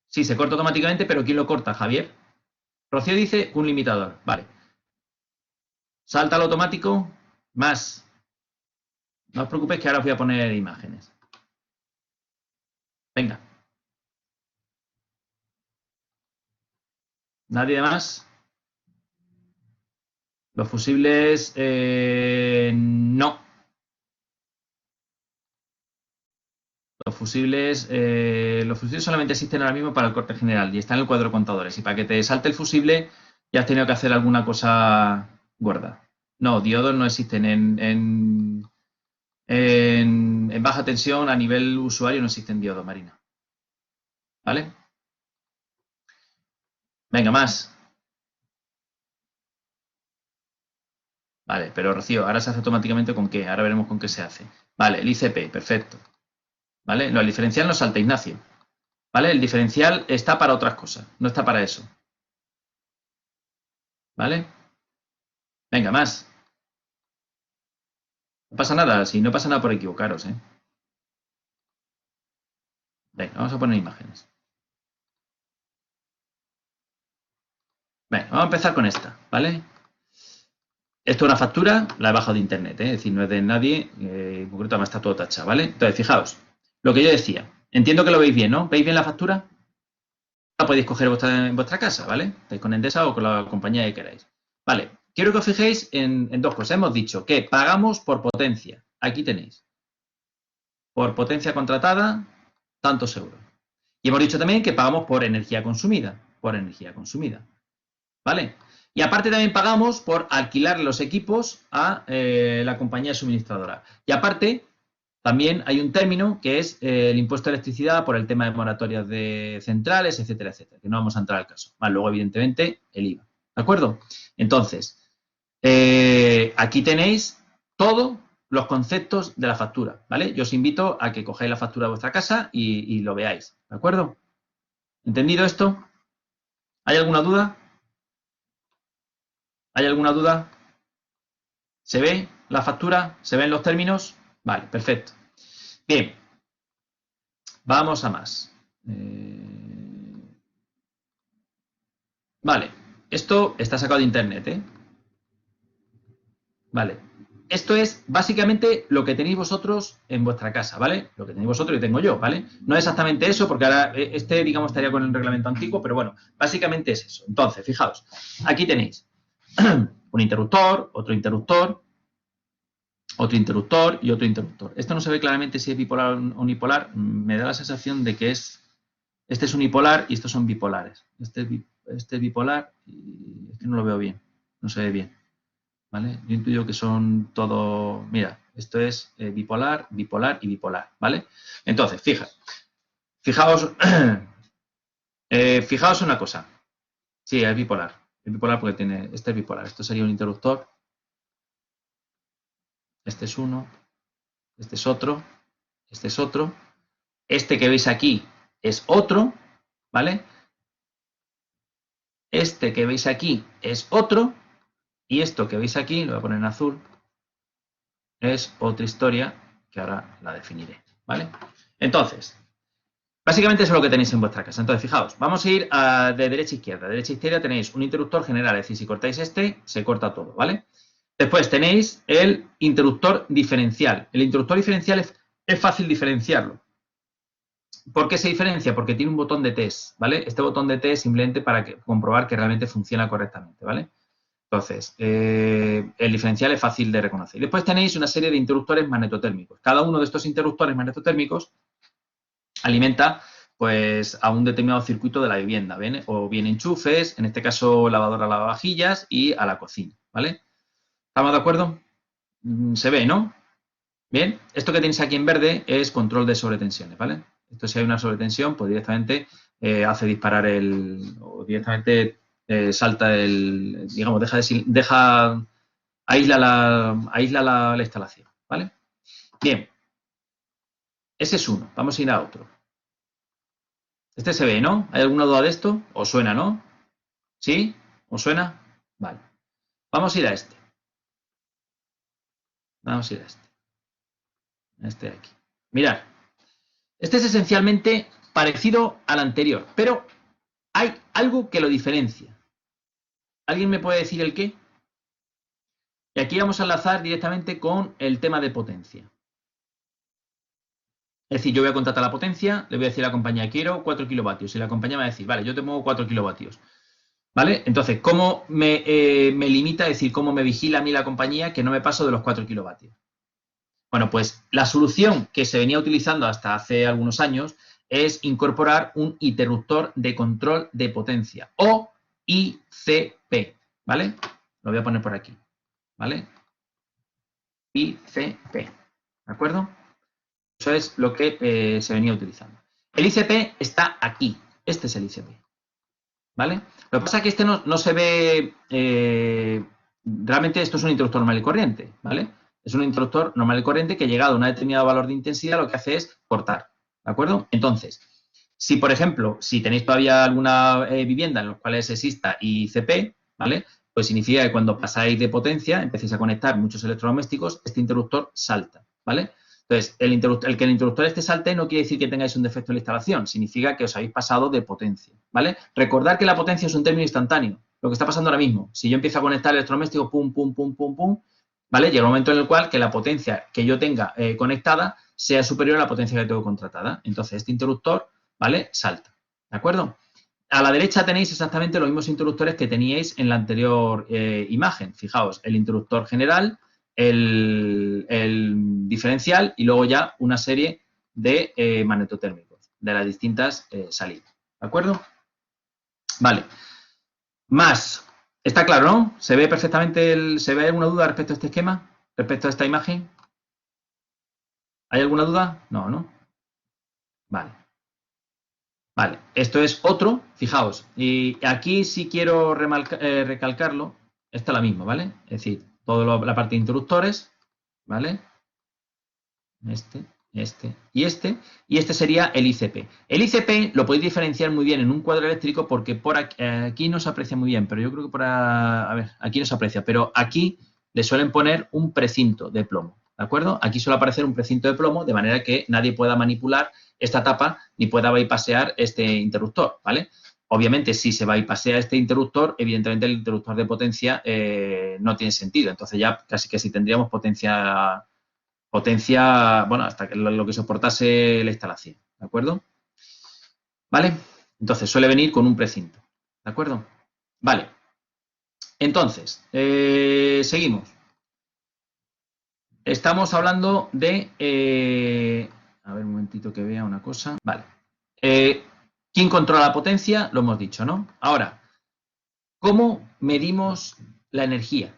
Sí, se corta automáticamente, pero ¿quién lo corta, Javier? Rocío dice un limitador. Vale. Salta al automático. Más. No os preocupéis que ahora os voy a poner imágenes. Venga. ¿Nadie más? Los fusibles, no. Los fusibles solamente existen ahora mismo para el corte general y están en el cuadro de contadores. Y para que te salte el fusible ya has tenido que hacer alguna cosa gorda. No, diodos no existen en baja tensión a nivel usuario, no existen diodos, Marina. ¿Vale? Venga, más. Vale, pero Rocío, ahora se hace automáticamente con qué. Ahora veremos con qué se hace. Vale, el ICP, perfecto. ¿Vale? No, el diferencial no salta, Ignacio. ¿Vale? El diferencial está para otras cosas, no está para eso. ¿Vale? Venga, más. No pasa nada, si no pasa nada por equivocaros, ¿eh? Venga, vamos a poner imágenes. Venga, vamos a empezar con esta, ¿vale? Esto es una factura, la he bajado de internet, ¿eh? Es decir, no es de nadie, en concreto además está todo tachado, ¿vale? Entonces, fijaos, lo que yo decía, entiendo que lo veis bien, ¿no? ¿Veis bien la factura? La podéis coger en vuestra casa, ¿vale? Estáis con Endesa o con la compañía que queráis. Vale, quiero que os fijéis en dos cosas. Hemos dicho que pagamos por potencia. Aquí tenéis. Por potencia contratada, tantos euros. Y hemos dicho también que pagamos por energía consumida. Por energía consumida. ¿Vale? Y aparte también pagamos por alquilar los equipos a la compañía suministradora. Y aparte, también hay un término que es el impuesto de electricidad por el tema de moratorias de centrales, etcétera, etcétera, que no vamos a entrar al caso. Más luego, evidentemente, el IVA. ¿De acuerdo? Entonces, aquí tenéis todos los conceptos de la factura, ¿vale? Yo os invito a que cojáis la factura de vuestra casa y lo veáis, ¿de acuerdo? ¿Entendido esto? ¿Hay alguna duda? ¿Hay alguna duda? ¿Se ve la factura? ¿Se ven los términos? Vale, perfecto. Bien, vamos a más. Vale, esto está sacado de internet, ¿eh? Vale, esto es básicamente lo que tenéis vosotros en vuestra casa, ¿vale? Lo que tenéis vosotros y tengo yo, ¿vale? No es exactamente eso, porque ahora digamos, estaría con el reglamento antiguo, pero bueno, básicamente es eso. Entonces, fijaos, aquí tenéis un interruptor, otro interruptor, otro interruptor y otro interruptor. Esto no se ve claramente si es bipolar o unipolar. Me da la sensación de que este es unipolar y estos son bipolares. Este es bipolar y es que no lo veo bien, no se ve bien. ¿Vale? Yo intuyo que son todo... Mira, esto es bipolar, bipolar y bipolar, ¿vale? Entonces, fijaos, fijaos una cosa. Sí, es bipolar. Es bipolar porque tiene... Este es bipolar. Esto sería un interruptor. Este es uno. Este es otro. Este es otro. Este que veis aquí es otro, ¿vale? Este que veis aquí es otro. Y esto que veis aquí, lo voy a poner en azul, es otra historia que ahora la definiré, ¿vale? Entonces, básicamente eso es lo que tenéis en vuestra casa. Entonces, fijaos, vamos a ir de derecha a izquierda. De derecha a izquierda tenéis un interruptor general, es decir, si cortáis este, se corta todo, ¿vale? Después tenéis el interruptor diferencial. El interruptor diferencial es fácil diferenciarlo. ¿Por qué se diferencia? Porque tiene un botón de test, ¿vale? Este botón de test es simplemente para comprobar que realmente funciona correctamente, ¿vale? Entonces, el diferencial es fácil de reconocer. Después tenéis una serie de interruptores magnetotérmicos. Cada uno de estos interruptores magnetotérmicos alimenta pues a un determinado circuito de la vivienda, ¿ven? O bien enchufes, en este caso lavadora, lavavajillas y a la cocina, ¿vale? ¿Estamos de acuerdo? Se ve, ¿no? Bien, esto que tenéis aquí en verde es control de sobretensiones, ¿vale? Esto si hay una sobretensión, pues directamente hace disparar o directamente salta digamos, aísla la instalación, ¿vale? Bien, ese es uno. Vamos a ir a otro. Este se ve, ¿no? ¿Hay alguna duda de esto? ¿Os suena, no? ¿Sí? ¿Os suena? Vale. Vamos a ir a este. Vamos a ir a este. Este de aquí. Mirad. Este es esencialmente parecido al anterior, pero hay algo que lo diferencia. ¿Alguien me puede decir el qué? Y aquí vamos a enlazar directamente con el tema de potencia. Es decir, yo voy a contratar la potencia, le voy a decir a la compañía, quiero 4 kilovatios. Y la compañía me va a decir, vale, yo te muevo 4 kilovatios. ¿Vale? Entonces, ¿cómo me limita, es decir, cómo me vigila a mí la compañía que no me paso de los 4 kilovatios? Bueno, pues la solución que se venía utilizando hasta hace algunos años es incorporar un interruptor de control de potencia o ICP, ¿vale? Lo voy a poner por aquí, ¿vale? ICP, ¿de acuerdo? Eso es lo que se venía utilizando. El ICP está aquí, este es el ICP, ¿vale? Lo que pasa es que este no se ve, realmente esto es un interruptor normal y corriente, ¿vale? Es un interruptor normal y corriente que llegado a un determinado valor de intensidad lo que hace es cortar, ¿de acuerdo? Entonces, si por ejemplo, si tenéis todavía alguna vivienda en la cual exista ICP, ¿vale? Pues significa que cuando pasáis de potencia, empecéis a conectar muchos electrodomésticos, este interruptor salta, ¿vale? Entonces, el que el interruptor este salte no quiere decir que tengáis un defecto en la instalación, significa que os habéis pasado de potencia, ¿vale? Recordad que la potencia es un término instantáneo, lo que está pasando ahora mismo. Si yo empiezo a conectar electrodomésticos, pum, pum, pum, pum, pum, ¿vale? Llega un momento en el cual que la potencia que yo tenga conectada sea superior a la potencia que tengo contratada. Entonces, este interruptor, ¿vale? Salta, ¿de acuerdo? A la derecha tenéis exactamente los mismos interruptores que teníais en la anterior imagen. Fijaos, el interruptor general, el diferencial y luego ya una serie de magnetotérmicos de las distintas salidas. ¿De acuerdo? Vale. Más. ¿Está claro, no? ¿Se ve perfectamente ¿Se ve alguna duda respecto a este esquema? ¿Respecto a esta imagen? ¿Hay alguna duda? No, ¿no? Vale. Vale, esto es otro, fijaos, y aquí sí quiero recalcarlo, esta es la misma, ¿vale? Es decir, toda la parte de interruptores, ¿vale? Este y este sería el ICP. El ICP lo podéis diferenciar muy bien en un cuadro eléctrico porque por aquí no se aprecia muy bien, pero yo creo que a ver, aquí no se aprecia, pero aquí le suelen poner un precinto de plomo, ¿de acuerdo? Aquí suele aparecer un precinto de plomo de manera que nadie pueda manipular esta tapa ni pueda bypassear este interruptor, ¿vale? Obviamente, si se bypassea este interruptor, evidentemente el interruptor de potencia no tiene sentido. Entonces ya casi que si tendríamos potencia, bueno, hasta que lo que soportase la instalación, ¿de acuerdo? ¿Vale? Entonces suele venir con un precinto, ¿de acuerdo? Vale. Entonces, seguimos. Estamos hablando de... a ver, un momentito que vea una cosa. Vale. ¿Quién controla la potencia? Lo hemos dicho, ¿no? Ahora, ¿cómo medimos la energía?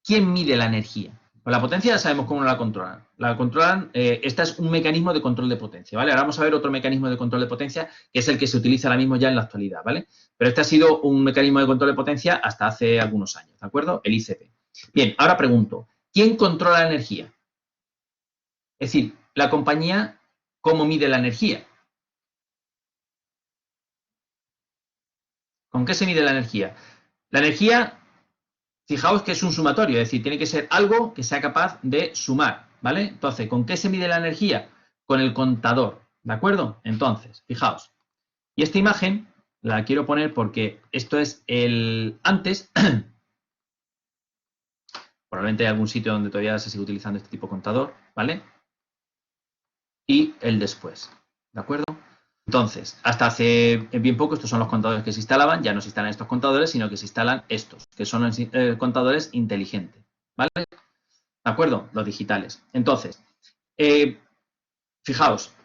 ¿Quién mide la energía? Pues la potencia ya sabemos cómo la controlan. La controlan, este es un mecanismo de control de potencia, ¿vale? Ahora vamos a ver otro mecanismo de control de potencia, que es el que se utiliza ahora mismo ya en la actualidad, ¿vale? Pero este ha sido un mecanismo de control de potencia hasta hace algunos años, ¿de acuerdo? El ICP. Bien, ahora pregunto, ¿quién controla la energía? Es decir, la compañía, ¿cómo mide la energía? ¿Con qué se mide la energía? La energía, fijaos que es un sumatorio, es decir, tiene que ser algo que sea capaz de sumar, ¿vale? Entonces, ¿con qué se mide la energía? Con el contador, ¿de acuerdo? Entonces, fijaos. Y esta imagen la quiero poner porque esto es el antes. Probablemente hay algún sitio donde todavía se sigue utilizando este tipo de contador, ¿vale? Y el después, ¿de acuerdo? Entonces, hasta hace bien poco, estos son los contadores que se instalaban, ya no se instalan estos contadores, sino que se instalan estos, que son los contadores inteligentes, ¿vale? ¿De acuerdo? Los digitales. Entonces, fijaos,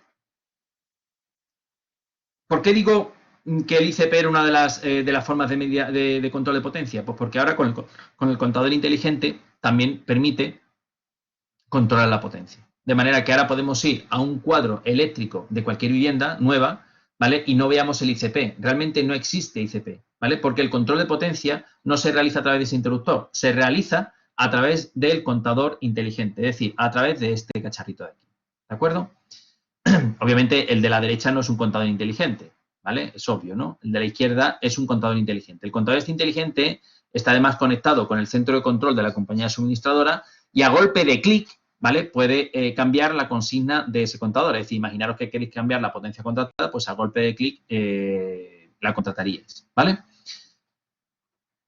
¿por qué digo que el ICP era una de las formas de control de potencia? Pues porque ahora con el contador inteligente también permite controlar la potencia, De manera que ahora podemos ir a un cuadro eléctrico de cualquier vivienda nueva, ¿vale? Y no veamos el ICP. Realmente no existe ICP, ¿vale? Porque el control de potencia no se realiza a través de ese interruptor, se realiza a través del contador inteligente, es decir, a través de este cacharrito de aquí, ¿de acuerdo? Obviamente el de la derecha no es un contador inteligente, ¿vale? Es obvio, ¿no? El de la izquierda es un contador inteligente. El contador este inteligente está además conectado con el centro de control de la compañía suministradora y a golpe de clic, ¿vale? Puede cambiar la consigna de ese contador. Es decir, imaginaros que queréis cambiar la potencia contratada, pues a golpe de clic la contrataríais, ¿vale?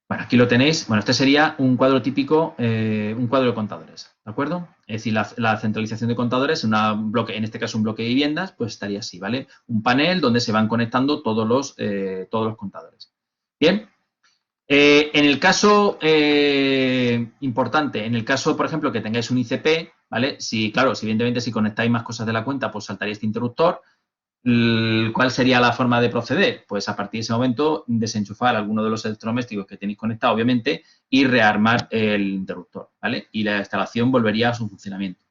Bueno, aquí lo tenéis. Bueno, este sería un cuadro típico, un cuadro de contadores, ¿de acuerdo? Es decir, la centralización de contadores, en este caso un bloque de viviendas, pues estaría así, ¿vale? Un panel donde se van conectando todos los contadores. Bien. En el caso importante, en el caso, por ejemplo, que tengáis un ICP, ¿vale? Claro, si evidentemente si conectáis más cosas de la cuenta, pues saltaría este interruptor. ¿Cuál sería la forma de proceder? Pues a partir de ese momento desenchufar alguno de los electrodomésticos que tenéis conectado, obviamente, y rearmar el interruptor, ¿vale? Y la instalación volvería a su funcionamiento.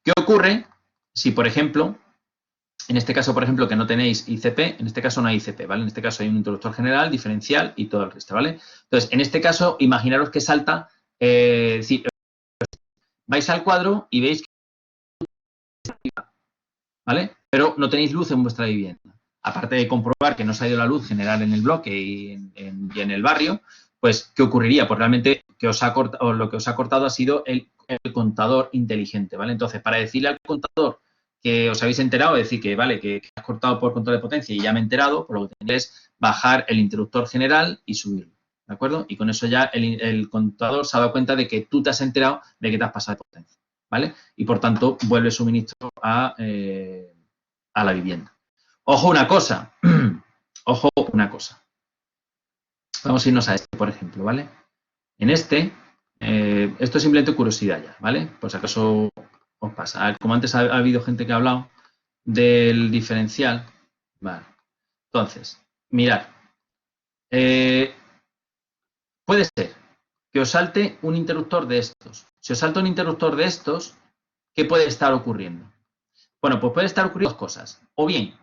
¿Qué ocurre si, por ejemplo, en este caso, por ejemplo, que no tenéis ICP, en este caso no hay ICP, ¿vale? En este caso hay un interruptor general, diferencial y todo el resto, ¿vale? Entonces, en este caso, imaginaros que salta, vais al cuadro y veis que, ¿vale? Pero no tenéis luz en vuestra vivienda. Aparte de comprobar que no se ha ido la luz general en el bloque y en el barrio, pues, ¿qué ocurriría? Pues realmente lo que os ha cortado ha sido el contador inteligente, ¿vale? Entonces, para decirle al contador que os habéis enterado, es decir, que vale, que has cortado por control de potencia y ya me he enterado, pues lo que tenéis es bajar el interruptor general y subirlo, ¿de acuerdo? Y con eso ya el contador se ha dado cuenta de que tú te has enterado de que te has pasado de potencia, ¿vale? Y por tanto, vuelve el suministro a la vivienda. Ojo una cosa, ojo una cosa. Vamos a irnos a este, por ejemplo, ¿vale? En este, esto es simplemente curiosidad ya, ¿vale? Por si acaso os pasa. Como antes ha habido gente que ha hablado del diferencial, vale. Entonces, mirad, puede ser que os salte un interruptor de estos. Si os salta un interruptor de estos, ¿qué puede estar ocurriendo? Bueno, pues puede estar ocurriendo dos cosas. O bien,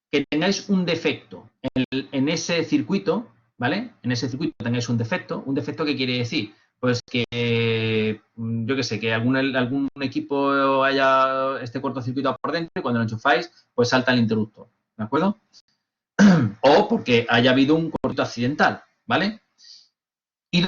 que tengáis un defecto en ese circuito, ¿vale? En ese circuito tengáis un defecto. ¿Un defecto qué quiere decir? Pues que, yo qué sé, que algún equipo esté cortocircuitado por dentro y cuando lo enchufáis, pues salta el interruptor, ¿de acuerdo? O porque haya habido un corto accidental, ¿vale? Y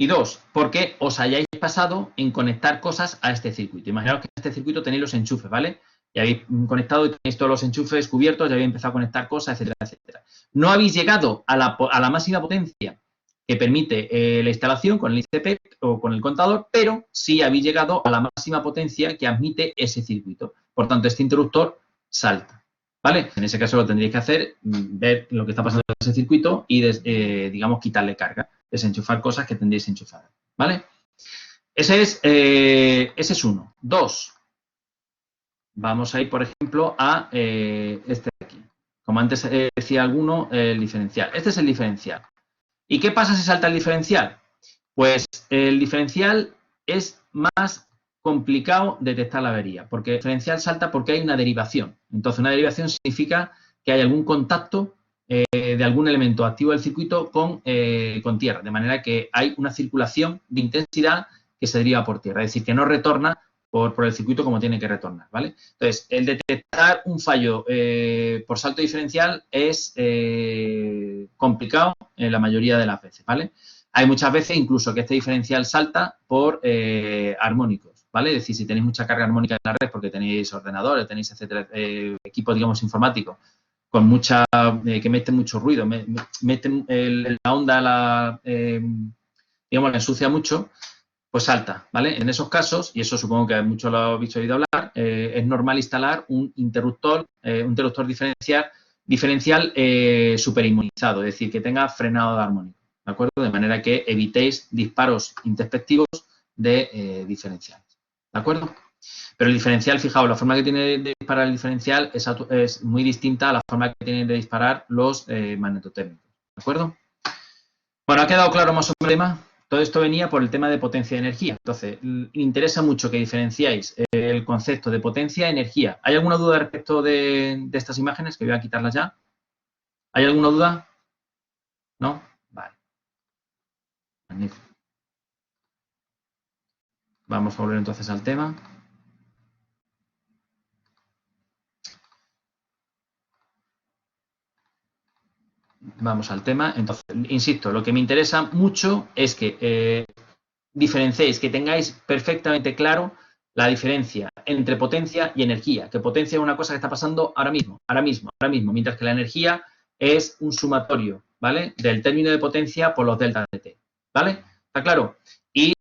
dos, porque os hayáis pasado en conectar cosas a este circuito. Imaginaos que en este circuito tenéis los enchufes, ¿vale? Y habéis conectado y tenéis todos los enchufes cubiertos, ya habéis empezado a conectar cosas, etcétera, etcétera. No habéis llegado a la máxima potencia que permite la instalación con el ICP o con el contador, pero sí habéis llegado a la máxima potencia que admite ese circuito. Por tanto, este interruptor salta, ¿vale? En ese caso lo tendréis que hacer, ver lo que está pasando en ese circuito y, digamos, quitarle carga, desenchufar cosas que tendréis enchufadas, ¿vale? Ese es uno. Dos, vamos a ir, por ejemplo, a este de aquí. Como antes decía alguno, el diferencial. Este es el diferencial. ¿Y qué pasa si salta el diferencial? Pues el diferencial es más complicado detectar la avería, porque el diferencial salta porque hay una derivación. Entonces, una derivación significa que hay algún contacto de algún elemento activo del circuito con tierra, de manera que hay una circulación de intensidad que se deriva por tierra, es decir, que no retorna por el circuito como tiene que retornar, ¿vale? Entonces, el detectar un fallo por salto diferencial es complicado en la mayoría de las veces, ¿vale? Hay muchas veces incluso que este diferencial salta por armónicos, ¿vale? Es decir, si tenéis mucha carga armónica en la red porque tenéis ordenadores, tenéis, etcétera, equipos, digamos, informáticos con mucha, que meten mucho ruido, meten la onda, digamos, la ensucia mucho, pues salta, ¿vale? En esos casos, y eso supongo que muchos lo habéis oído hablar, es normal instalar un interruptor diferencial superinmunizado, es decir, que tenga frenado de armónico, ¿de acuerdo? De manera que evitéis disparos introspectivos de diferenciales, ¿de acuerdo? Pero el diferencial, fijaos, la forma que tiene de disparar el diferencial es muy distinta a la forma que tienen de disparar los magnetotérmicos, ¿de acuerdo? Bueno, ¿ha quedado claro más o menos el tema? todo esto venía por el tema de potencia y energía. Entonces, me interesa mucho que diferenciáis el concepto de potencia y energía. ¿Hay alguna duda respecto de estas imágenes? Que voy a quitarlas ya. ¿Hay alguna duda? ¿No? Vale. Magnífico. Vamos a volver entonces al tema. Vamos al tema. Entonces, insisto, lo que me interesa mucho es que diferenciéis, que tengáis perfectamente claro la diferencia entre potencia y energía. Que potencia es una cosa que está pasando ahora mismo, mientras que la energía es un sumatorio, ¿vale? Del término de potencia por los deltas de t, ¿vale? ¿Está claro? ¿Y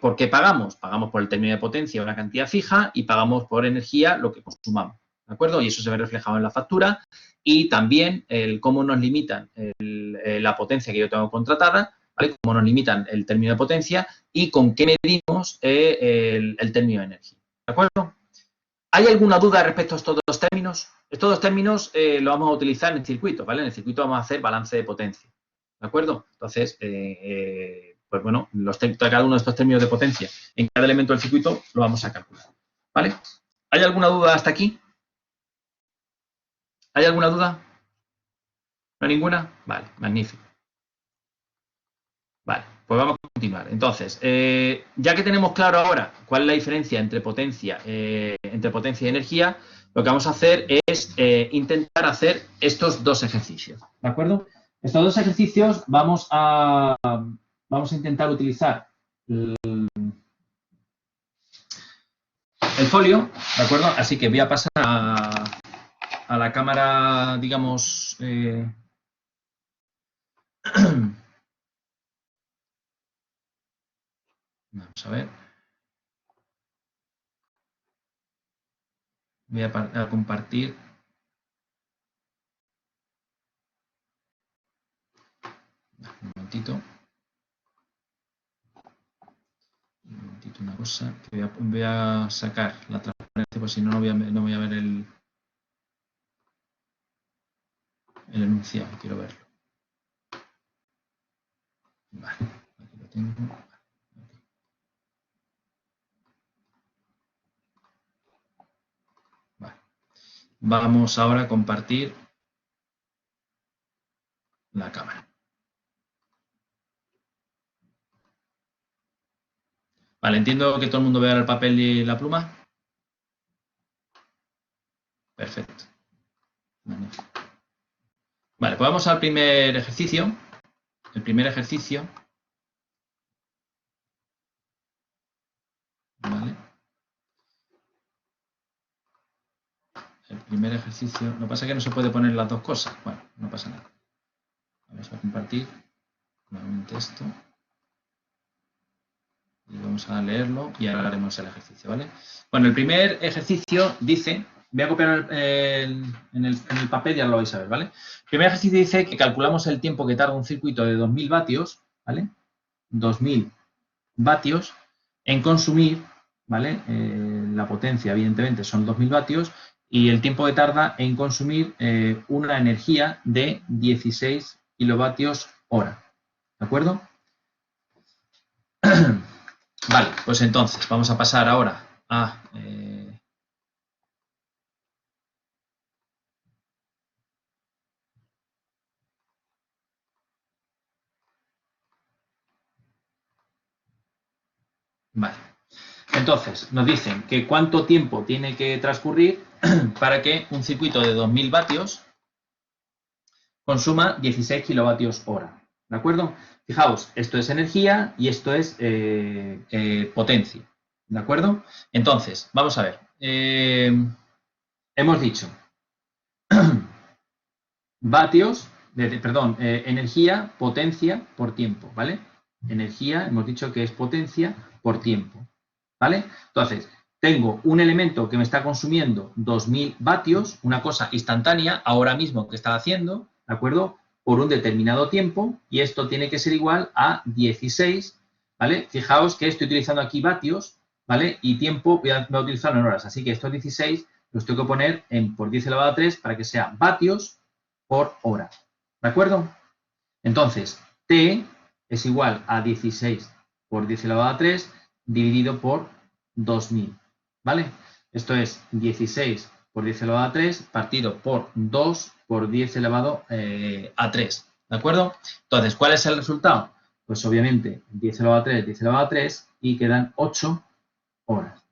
por qué pagamos? Pagamos por el término de potencia una cantidad fija y pagamos por energía lo que consumamos, ¿de acuerdo? Y eso se ve reflejado en la factura y también el cómo nos limitan la potencia que yo tengo contratada, ¿vale? Cómo nos limitan el término de potencia y con qué medimos el término de energía, ¿de acuerdo? ¿Hay alguna duda respecto a estos dos términos? Estos dos términos lo vamos a utilizar en el circuito, ¿vale? En el circuito vamos a hacer balance de potencia, ¿de acuerdo? Entonces, pues bueno, cada uno de estos términos de potencia en cada elemento del circuito lo vamos a calcular, ¿vale? ¿Hay alguna duda hasta aquí? ¿Hay alguna duda? ¿No hay ninguna? Vale, magnífico. Vale, pues vamos a continuar. Entonces, ya que tenemos claro ahora cuál es la diferencia entre potencia y energía, lo que vamos a hacer es intentar hacer estos dos ejercicios, ¿de acuerdo? Estos dos ejercicios vamos a intentar utilizar el folio, ¿de acuerdo? Así que voy a pasar a la cámara, digamos, vamos a ver. Voy a compartir. Un momentito. Una cosa, que voy a sacar la transparencia, pues si no, no voy a ver el enunciado, quiero verlo. Vale, aquí lo tengo. Vale. Vamos ahora a compartir la cámara. Vale, entiendo que todo el mundo vea el papel y la pluma. Perfecto. Vale, pues vamos al primer ejercicio. El primer ejercicio. Vale. El primer ejercicio. Lo que pasa es que no se puede poner las dos cosas. Bueno, no pasa nada. Vamos a compartir nuevamente esto. Y vamos a leerlo y ahora haremos el ejercicio, ¿vale? Bueno, el primer ejercicio dice, voy a copiar en el papel, ya lo vais a ver, ¿vale? El primer ejercicio dice que calculamos el tiempo que tarda un circuito de 2000 vatios, ¿vale? 2000 vatios en consumir, ¿vale? La potencia, evidentemente, son 2000 vatios y el tiempo que tarda en consumir una energía de 16 kilovatios hora, ¿de acuerdo? Vale, pues entonces vamos a pasar ahora a vale. Entonces, nos dicen que cuánto tiempo tiene que transcurrir para que un circuito de 2000 vatios consuma 16 kilovatios hora, ¿de acuerdo? Fijaos, esto es energía y esto es potencia, ¿de acuerdo? Entonces, vamos a ver. Hemos dicho vatios, energía, potencia por tiempo, ¿vale? Energía, hemos dicho que es potencia por tiempo, ¿vale? Entonces, tengo un elemento que me está consumiendo 2000 vatios, una cosa instantánea, ahora mismo que está haciendo, ¿de acuerdo? Por un determinado tiempo, y esto tiene que ser igual a 16, ¿vale? Fijaos que estoy utilizando aquí vatios, ¿vale? Y tiempo voy a utilizarlo en horas, así que estos 16 los tengo que poner por 10 elevado a 3 para que sea vatios por hora, ¿de acuerdo? Entonces, T es igual a 16 por 10 elevado a 3 dividido por 2000, ¿vale? Esto es 16 por 10 elevado a 3 partido por 2 por 10 elevado a 3, ¿de acuerdo? Entonces, ¿cuál es el resultado? Pues obviamente 10 elevado a 3, 10 elevado a 3 y quedan 8 horas,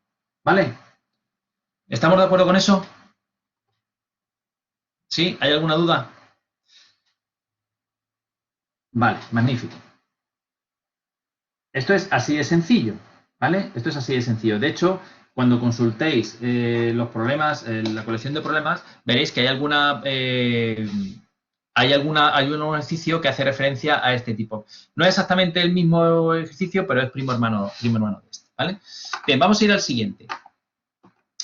¿vale? ¿Estamos de acuerdo con eso? ¿Sí? ¿Hay alguna duda? Vale, magnífico. Esto es así de sencillo, ¿vale? Esto es así de sencillo. De hecho, cuando consultéis los problemas, la colección de problemas, veréis que hay hay un ejercicio que hace referencia a este tipo. No es exactamente el mismo ejercicio, pero es primo hermano de este, ¿vale? Bien, vamos a ir al siguiente.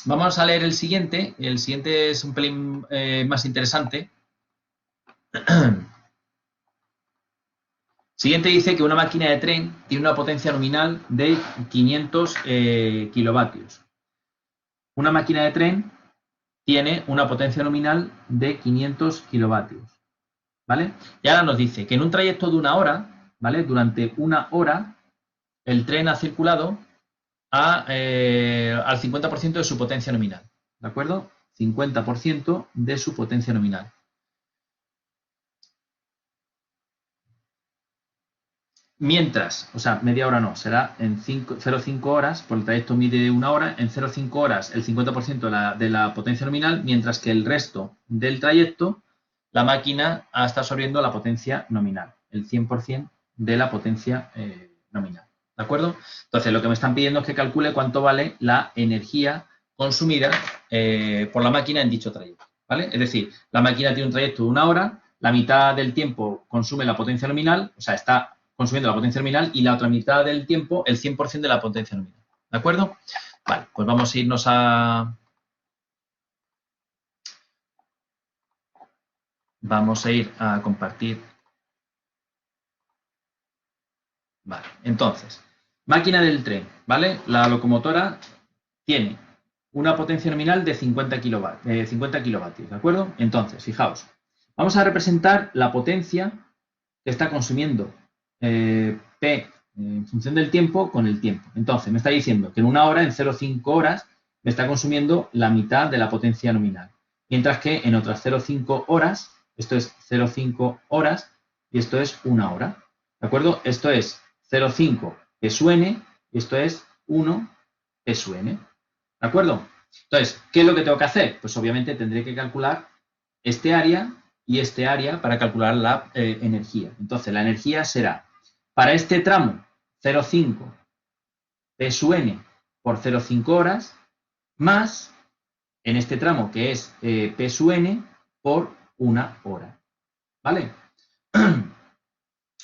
Vamos a leer el siguiente. El siguiente es un pelín más interesante. Siguiente dice que una máquina de tren tiene una potencia nominal de 500 kilovatios. Una máquina de tren tiene una potencia nominal de 500 kilovatios, ¿vale? Y ahora nos dice que en un trayecto de una hora, ¿vale? Durante una hora, el tren ha circulado al 50% de su potencia nominal, ¿de acuerdo? 50% de su potencia nominal. Mientras, o sea, media hora no, será en 0,5 horas, por el trayecto mide una hora, en 0,5 horas el 50% de la potencia nominal, mientras que el resto del trayecto, la máquina está absorbiendo la potencia nominal, el 100% de la potencia nominal. ¿De acuerdo? Entonces, lo que me están pidiendo es que calcule cuánto vale la energía consumida por la máquina en dicho trayecto. ¿Vale? Es decir, la máquina tiene un trayecto de una hora, la mitad del tiempo consume la potencia nominal, o sea, está consumiendo la potencia nominal y la otra mitad del tiempo el 100% de la potencia nominal. ¿De acuerdo? Vale, pues vamos a irnos Vamos a ir a compartir. Vale, entonces, máquina del tren, ¿vale? La locomotora tiene una potencia nominal de 50 kilovatios, ¿de acuerdo? Entonces, fijaos, vamos a representar la potencia que está consumiendo P en función del tiempo con el tiempo. Entonces, me está diciendo que en una hora, en 0,5 horas, me está consumiendo la mitad de la potencia nominal. Mientras que en otras 0,5 horas, esto es 0,5 horas y esto es una hora. ¿De acuerdo? Esto es 0,5 P sub n y esto es 1 P sub n. ¿De acuerdo? Entonces, ¿qué es lo que tengo que hacer? Pues obviamente tendré que calcular este área y este área para calcular la energía. Entonces, la energía será, para este tramo, 0,5 P sub n por 0,5 horas, más, en este tramo, que es P sub n por una hora. ¿Vale?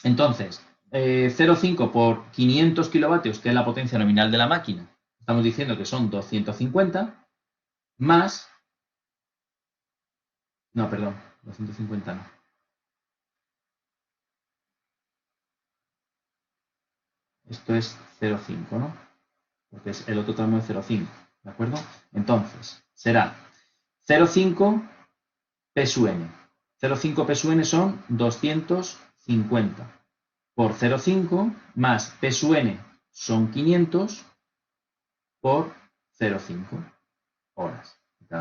Entonces, 0,5 por 500 kilovatios, que es la potencia nominal de la máquina, estamos diciendo que son 250, más... No, perdón, 250 no. Esto es 0,5, ¿no? Porque es el otro tramo de 0,5, ¿de acuerdo? Entonces, será 0,5 P sub n. 0,5 P sub n son 250 por 0,5 más P sub n son 500 por 0,5 horas. ¿De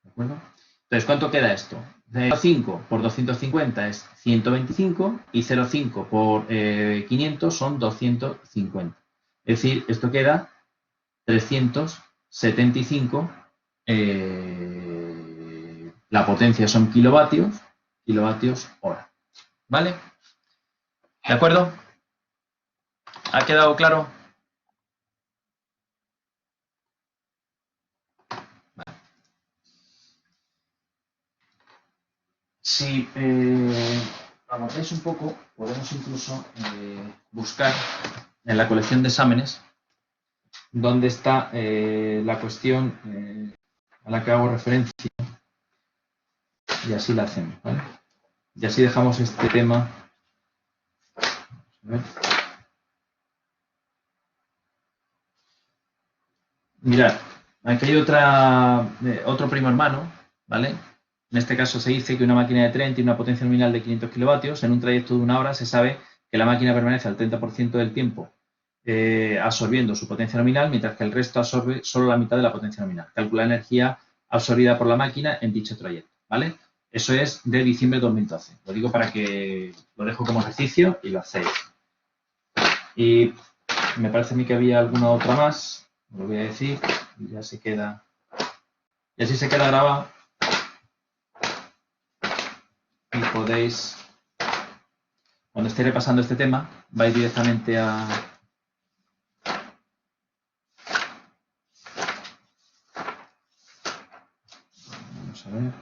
acuerdo? Entonces, ¿cuánto queda esto? 0,5 por 250 es 125 y 0,5 por 500 son 250. Es decir, esto queda 375. La potencia son kilovatios hora. ¿Vale? ¿De acuerdo? ¿Ha quedado claro? Vale. Si avanzáis un poco, podemos incluso buscar en la colección de exámenes dónde está la cuestión a la que hago referencia y así la hacemos, ¿vale? Y así dejamos este tema. A ver. Mirad, aquí hay otro primo hermano, ¿vale? En este caso se dice que una máquina de tren tiene una potencia nominal de 500 kilovatios. En un trayecto de una hora se sabe que la máquina permanece al 30% del tiempo absorbiendo su potencia nominal, mientras que el resto absorbe solo la mitad de la potencia nominal. Calcula la energía absorbida por la máquina en dicho trayecto, ¿vale? Eso es de diciembre de 2012. Lo digo para que lo dejo como ejercicio y lo hacéis. Y me parece a mí que había alguna otra más, lo voy a decir, y ya se queda, y así se queda grabado. Y podéis, cuando esté repasando este tema, vais directamente a... Vamos a ver.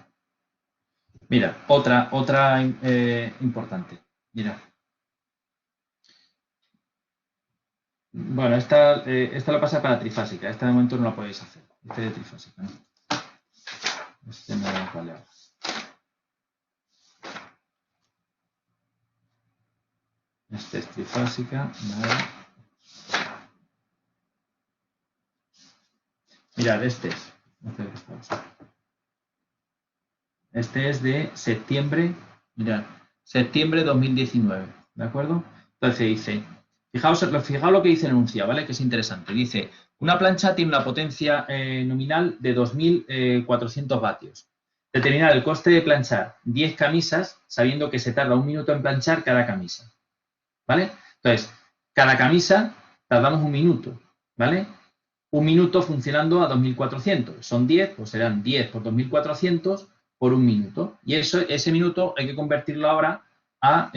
Mira, otra importante. Mira. Bueno, esta la pasa para trifásica. Esta de momento no la podéis hacer. Este de trifásica, ¿no? Este no vale ahora. Este es trifásica. Vale. Mirad, este es. Este es de septiembre. Mirad, septiembre de 2019. ¿De acuerdo? Entonces dice, fijaos lo que dice el enunciado, ¿vale? Que es interesante. Dice, una plancha tiene una potencia nominal de 2.400 vatios. Determinar el coste de planchar 10 camisas, sabiendo que se tarda 1 minuto en planchar cada camisa. ¿Vale? Entonces, cada camisa tardamos 1 minuto, ¿vale? 1 minuto funcionando a 2.400. Son 10, pues serán 10 por 2.400 por 1 minuto. Y ese minuto hay que convertirlo ahora a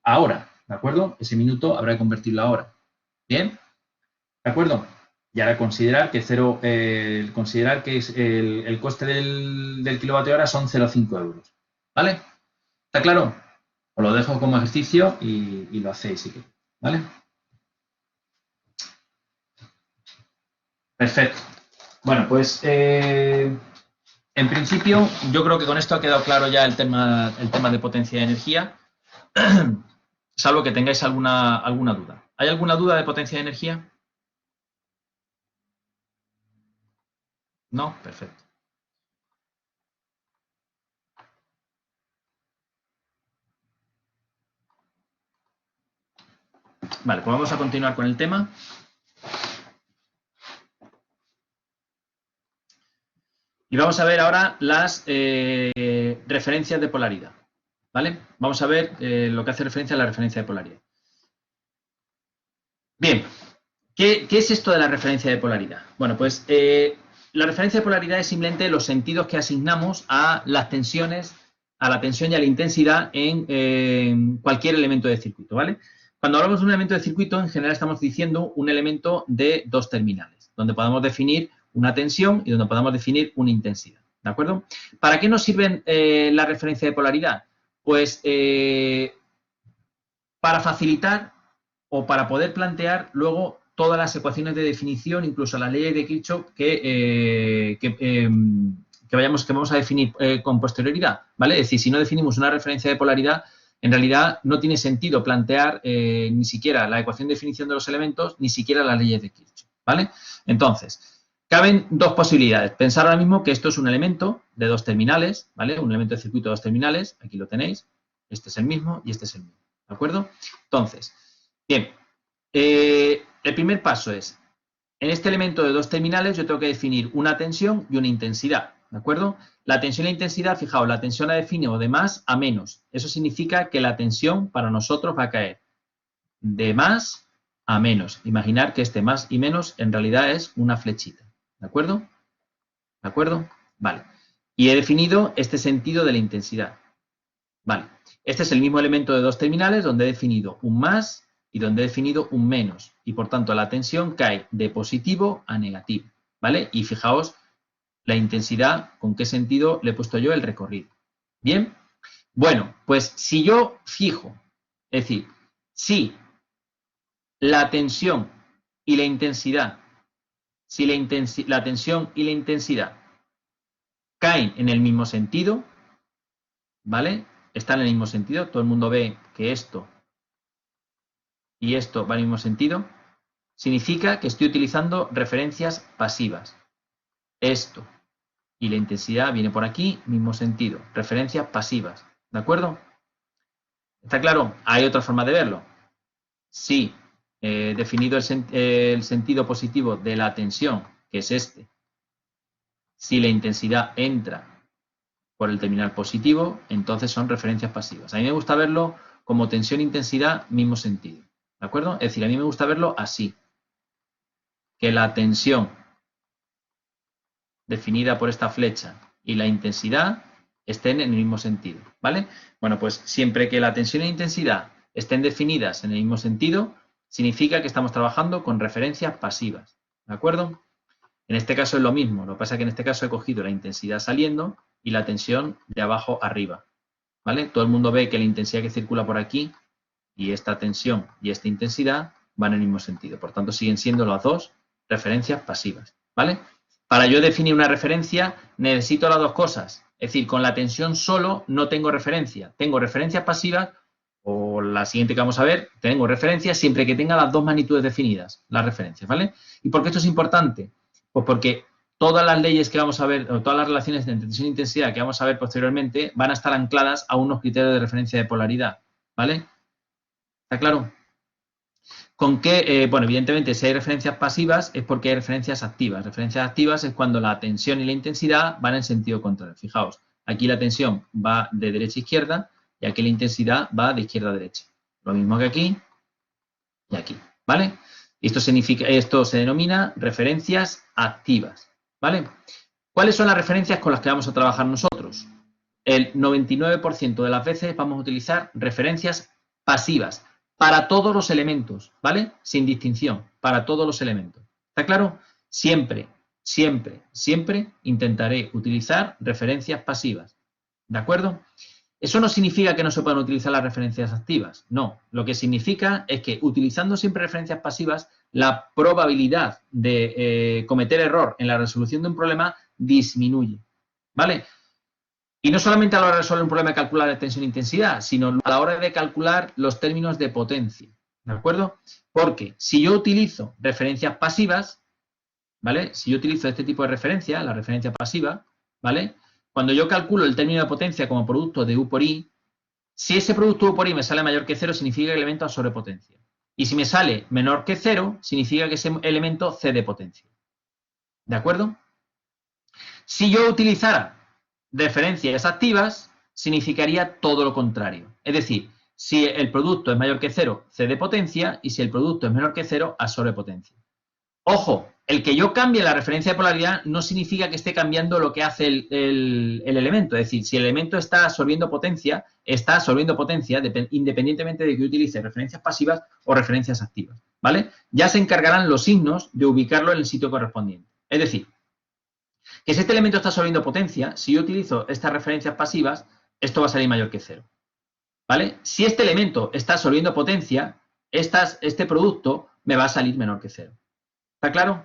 hora, ¿de acuerdo? Ese minuto habrá que convertirlo a hora. ¿Bien? ¿De acuerdo? Y ahora considerar que el coste del kilovatio hora son 0,5 euros. ¿Vale? ¿Está claro? Os lo dejo como ejercicio y lo hacéis si queréis. ¿Vale? Perfecto. Bueno, pues en principio yo creo que con esto ha quedado claro ya el tema de potencia de energía, salvo que tengáis alguna duda. ¿Hay alguna duda de potencia de energía? No, perfecto. Vale, pues vamos a continuar con el tema. Y vamos a ver ahora las referencias de polaridad. ¿Vale? Vamos a ver lo que hace referencia a la referencia de polaridad. Bien, ¿qué es esto de la referencia de polaridad? Bueno, pues la referencia de polaridad es simplemente los sentidos que asignamos a las tensiones, a la tensión y a la intensidad en cualquier elemento de circuito, ¿vale? Cuando hablamos de un elemento de circuito, en general estamos diciendo un elemento de 2 terminales, donde podamos definir una tensión y donde podamos definir una intensidad, ¿de acuerdo? ¿Para qué nos sirven la referencia de polaridad? Pues para facilitar o para poder plantear luego todas las ecuaciones de definición, incluso las leyes de Kirchhoff que vamos a definir con posterioridad, ¿vale? Es decir, si no definimos una referencia de polaridad, en realidad no tiene sentido plantear ni siquiera la ecuación de definición de los elementos, ni siquiera las leyes de Kirchhoff, ¿vale? Entonces, caben 2 posibilidades. Pensar ahora mismo que esto es un elemento de 2 terminales, ¿vale? Un elemento de circuito de 2 terminales, aquí lo tenéis, este es el mismo y este es el mismo, ¿de acuerdo? Entonces, bien, el primer paso es, en este elemento de 2 terminales yo tengo que definir una tensión y una intensidad, ¿de acuerdo? La tensión y la intensidad, fijaos, la tensión la defino de más a menos. Eso significa que la tensión para nosotros va a caer de más a menos. Imaginar que este más y menos en realidad es una flechita, ¿de acuerdo? ¿De acuerdo? Vale. Y he definido este sentido de la intensidad. Vale. Este es el mismo elemento de 2 terminales donde he definido un más y donde he definido un menos. Y por tanto la tensión cae de positivo a negativo. ¿Vale? Y fijaos la intensidad, con qué sentido le he puesto yo el recorrido. ¿Bien? Bueno, pues si yo fijo, es decir, si la tensión y la intensidad, si la tensión y la intensidad caen en el mismo sentido, ¿vale? Están en el mismo sentido, todo el mundo ve que esto y esto va en el mismo sentido, significa que estoy utilizando referencias pasivas. Esto y la intensidad viene por aquí, mismo sentido, referencias pasivas, ¿de acuerdo? ¿Está claro? Hay otra forma de verlo. Si definido el sentido positivo de la tensión, que es este, si la intensidad entra por el terminal positivo, entonces son referencias pasivas. A mí me gusta verlo como tensión-intensidad, mismo sentido. ¿De acuerdo? Es decir, a mí me gusta verlo así. Que la tensión definida por esta flecha y la intensidad estén en el mismo sentido. ¿Vale? Bueno, pues siempre que la tensión e intensidad estén definidas en el mismo sentido, significa que estamos trabajando con referencias pasivas. ¿De acuerdo? En este caso es lo mismo. Lo que pasa es que en este caso he cogido la intensidad saliendo y la tensión de abajo arriba. ¿Vale? Todo el mundo ve que la intensidad que circula por aquí y esta tensión y esta intensidad van en el mismo sentido. Por tanto, siguen siendo las dos referencias pasivas. ¿Vale? Para yo definir una referencia necesito las dos cosas. Es decir, con la tensión solo no tengo referencia. Tengo referencias pasivas o la siguiente que vamos a ver, tengo referencias siempre que tenga las dos magnitudes definidas, las referencias. ¿Vale? ¿Y por qué esto es importante? Pues porque todas las leyes que vamos a ver, o todas las relaciones de tensión e intensidad que vamos a ver posteriormente, van a estar ancladas a unos criterios de referencia de polaridad. ¿Vale? ¿Está claro? Con que, bueno, evidentemente, si hay referencias pasivas es porque hay referencias activas. Referencias activas es cuando la tensión y la intensidad van en sentido contrario. Fijaos, aquí la tensión va de derecha a izquierda y aquí la intensidad va de izquierda a derecha. Lo mismo que aquí y aquí, ¿vale? Esto se denomina referencias activas, ¿vale? ¿Cuáles son las referencias con las que vamos a trabajar nosotros? El 99% de las veces vamos a utilizar referencias pasivas para todos los elementos, ¿vale? Sin distinción, para todos los elementos. ¿Está claro? Siempre, siempre, siempre intentaré utilizar referencias pasivas. ¿De acuerdo? Eso no significa que no se puedan utilizar las referencias activas. No, lo que significa es que utilizando siempre referencias pasivas, la probabilidad de cometer error en la resolución de un problema disminuye. ¿Vale? Y no solamente a la hora de resolver un problema de calcular la tensión e intensidad, sino a la hora de calcular los términos de potencia. ¿De acuerdo? Porque si yo utilizo referencias pasivas, ¿vale? Si yo utilizo este tipo de referencia, la referencia pasiva, ¿vale? Cuando yo calculo el término de potencia como producto de U por I, si ese producto U por I me sale mayor que 0, significa que el elemento absorbe potencia. Y si me sale menor que 0, significa que ese elemento cede potencia. ¿De acuerdo? Si yo utilizara referencias activas, significaría todo lo contrario. Es decir, si el producto es mayor que 0, cede potencia, y si el producto es menor que 0, absorbe potencia. Ojo, el que yo cambie la referencia de polaridad no significa que esté cambiando lo que hace el elemento. Es decir, si el elemento está absorbiendo potencia independientemente de que utilice referencias pasivas o referencias activas. ¿Vale? Ya se encargarán los signos de ubicarlo en el sitio correspondiente. Es decir, que si este elemento está absorbiendo potencia, si yo utilizo estas referencias pasivas, esto va a salir mayor que 0. ¿Vale? Si este elemento está absorbiendo potencia, este producto me va a salir menor que 0. ¿Está claro?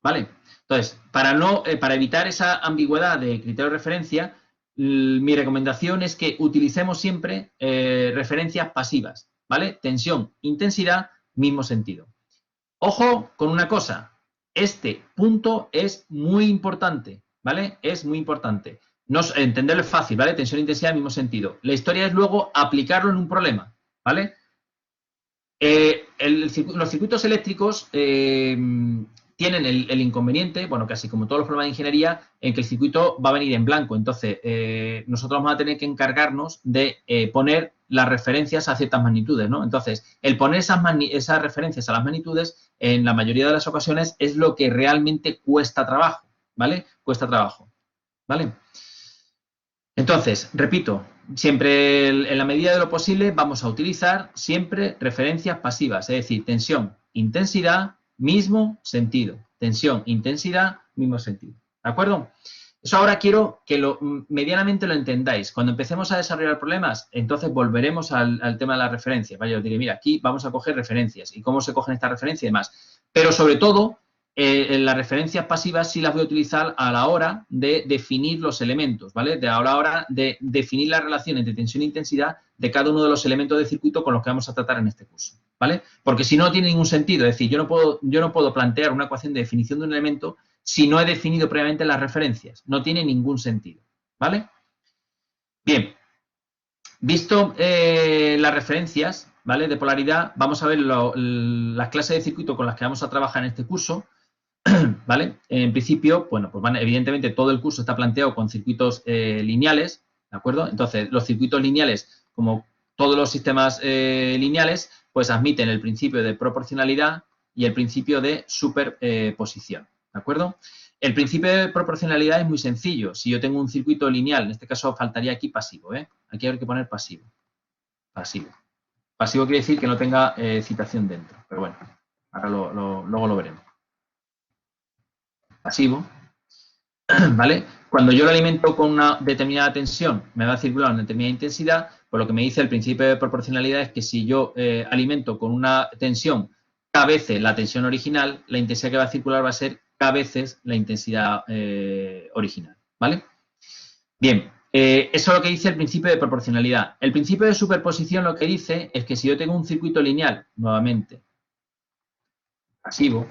¿Vale? Entonces, para evitar esa ambigüedad de criterio de referencia, mi recomendación es que utilicemos siempre referencias pasivas, ¿vale? Tensión, intensidad, mismo sentido. Ojo con una cosa, este punto es muy importante, ¿vale? Es muy importante. Entenderlo es fácil, ¿vale? Tensión, intensidad, mismo sentido. La historia es luego aplicarlo en un problema, ¿vale? Los circuitos eléctricos tienen el inconveniente, bueno, casi como todos los problemas de ingeniería, en que el circuito va a venir en blanco. Entonces, nosotros vamos a tener que encargarnos de poner las referencias a ciertas magnitudes, ¿no? Entonces, el poner esas referencias a las magnitudes, en la mayoría de las ocasiones, es lo que realmente cuesta trabajo, ¿vale? Cuesta trabajo, ¿vale? Entonces, repito, siempre en la medida de lo posible vamos a utilizar siempre referencias pasivas, es decir, tensión, intensidad, mismo sentido. Tensión, intensidad, mismo sentido. ¿De acuerdo? Eso ahora quiero que medianamente lo entendáis. Cuando empecemos a desarrollar problemas, entonces volveremos al tema de las referencias. Vaya, os diré, mira, aquí vamos a coger referencias y cómo se cogen estas referencias y demás. Pero sobre todo, las referencias pasivas sí las voy a utilizar a la hora de definir los elementos, ¿vale? A la hora de definir la relación entre tensión e intensidad de cada uno de los elementos del circuito con los que vamos a tratar en este curso, ¿vale? Porque si no tiene ningún sentido, es decir, yo no puedo plantear una ecuación de definición de un elemento si no he definido previamente las referencias. No tiene ningún sentido, ¿vale? Bien. Visto las referencias, ¿vale?, de polaridad, vamos a ver las clases de circuito con las que vamos a trabajar en este curso, ¿vale? En principio, bueno, pues evidentemente todo el curso está planteado con circuitos lineales, ¿de acuerdo? Entonces, los circuitos lineales, como todos los sistemas lineales, pues admiten el principio de proporcionalidad y el principio de superposición, ¿de acuerdo? El principio de proporcionalidad es muy sencillo. Si yo tengo un circuito lineal, en este caso faltaría aquí pasivo, ¿eh? Aquí hay que poner pasivo. Pasivo. Pasivo quiere decir que no tenga citación dentro, pero bueno, ahora luego lo veremos. Pasivo, ¿vale? Cuando yo lo alimento con una determinada tensión, me va a circular una determinada intensidad, por lo que me dice el principio de proporcionalidad es que si yo alimento con una tensión K veces la tensión original, la intensidad que va a circular va a ser K veces la intensidad original, ¿vale? Bien, eso es lo que dice el principio de proporcionalidad. El principio de superposición lo que dice es que si yo tengo un circuito lineal, nuevamente, pasivo,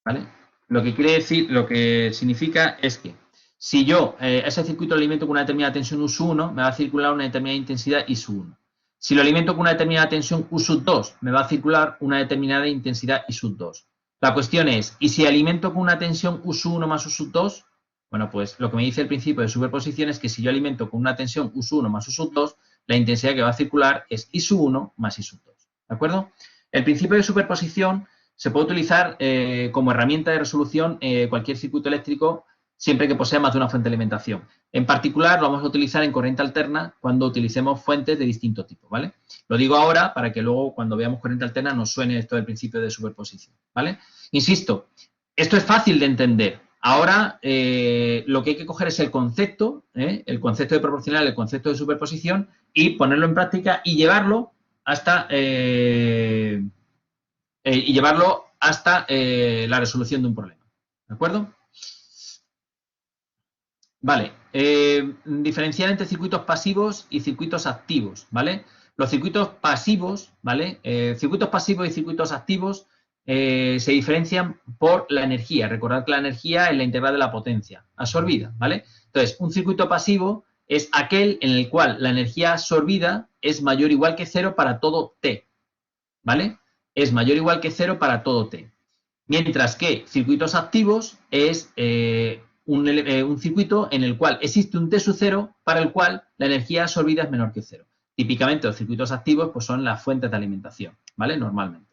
¿vale? Lo que quiere decir, lo que significa es que si yo ese circuito lo alimento con una determinada tensión U1, me va a circular una determinada intensidad I1. Si lo alimento con una determinada tensión U2, me va a circular una determinada intensidad I2. La cuestión es, ¿y si alimento con una tensión U1 más U2? Bueno, pues lo que me dice el principio de superposición es que si yo alimento con una tensión U1 más U2, la intensidad que va a circular es I1 más I2. ¿De acuerdo? El principio de superposición se puede utilizar como herramienta de resolución cualquier circuito eléctrico siempre que posea más de una fuente de alimentación. En particular, lo vamos a utilizar en corriente alterna cuando utilicemos fuentes de distinto tipo, ¿vale? Lo digo ahora para que luego, cuando veamos corriente alterna, nos suene esto del principio de superposición, ¿vale? Insisto, esto es fácil de entender. Ahora, lo que hay que coger es el concepto de proporcional, el concepto de superposición, y ponerlo en práctica y llevarlo hasta la resolución de un problema. ¿De acuerdo? Vale. Diferenciar entre circuitos pasivos y circuitos activos, ¿vale? Los circuitos pasivos, ¿vale? Circuitos pasivos y circuitos activos se diferencian por la energía. Recordad que la energía es la integral de la potencia absorbida, ¿vale? Entonces, un circuito pasivo es aquel en el cual la energía absorbida es mayor o igual que cero para todo T, ¿vale? Es mayor o igual que cero para todo T. Mientras que circuitos activos es un circuito en el cual existe un T sub 0 para el cual la energía absorbida es menor que cero. Típicamente los circuitos activos pues, son las fuentes de alimentación, ¿vale? Normalmente.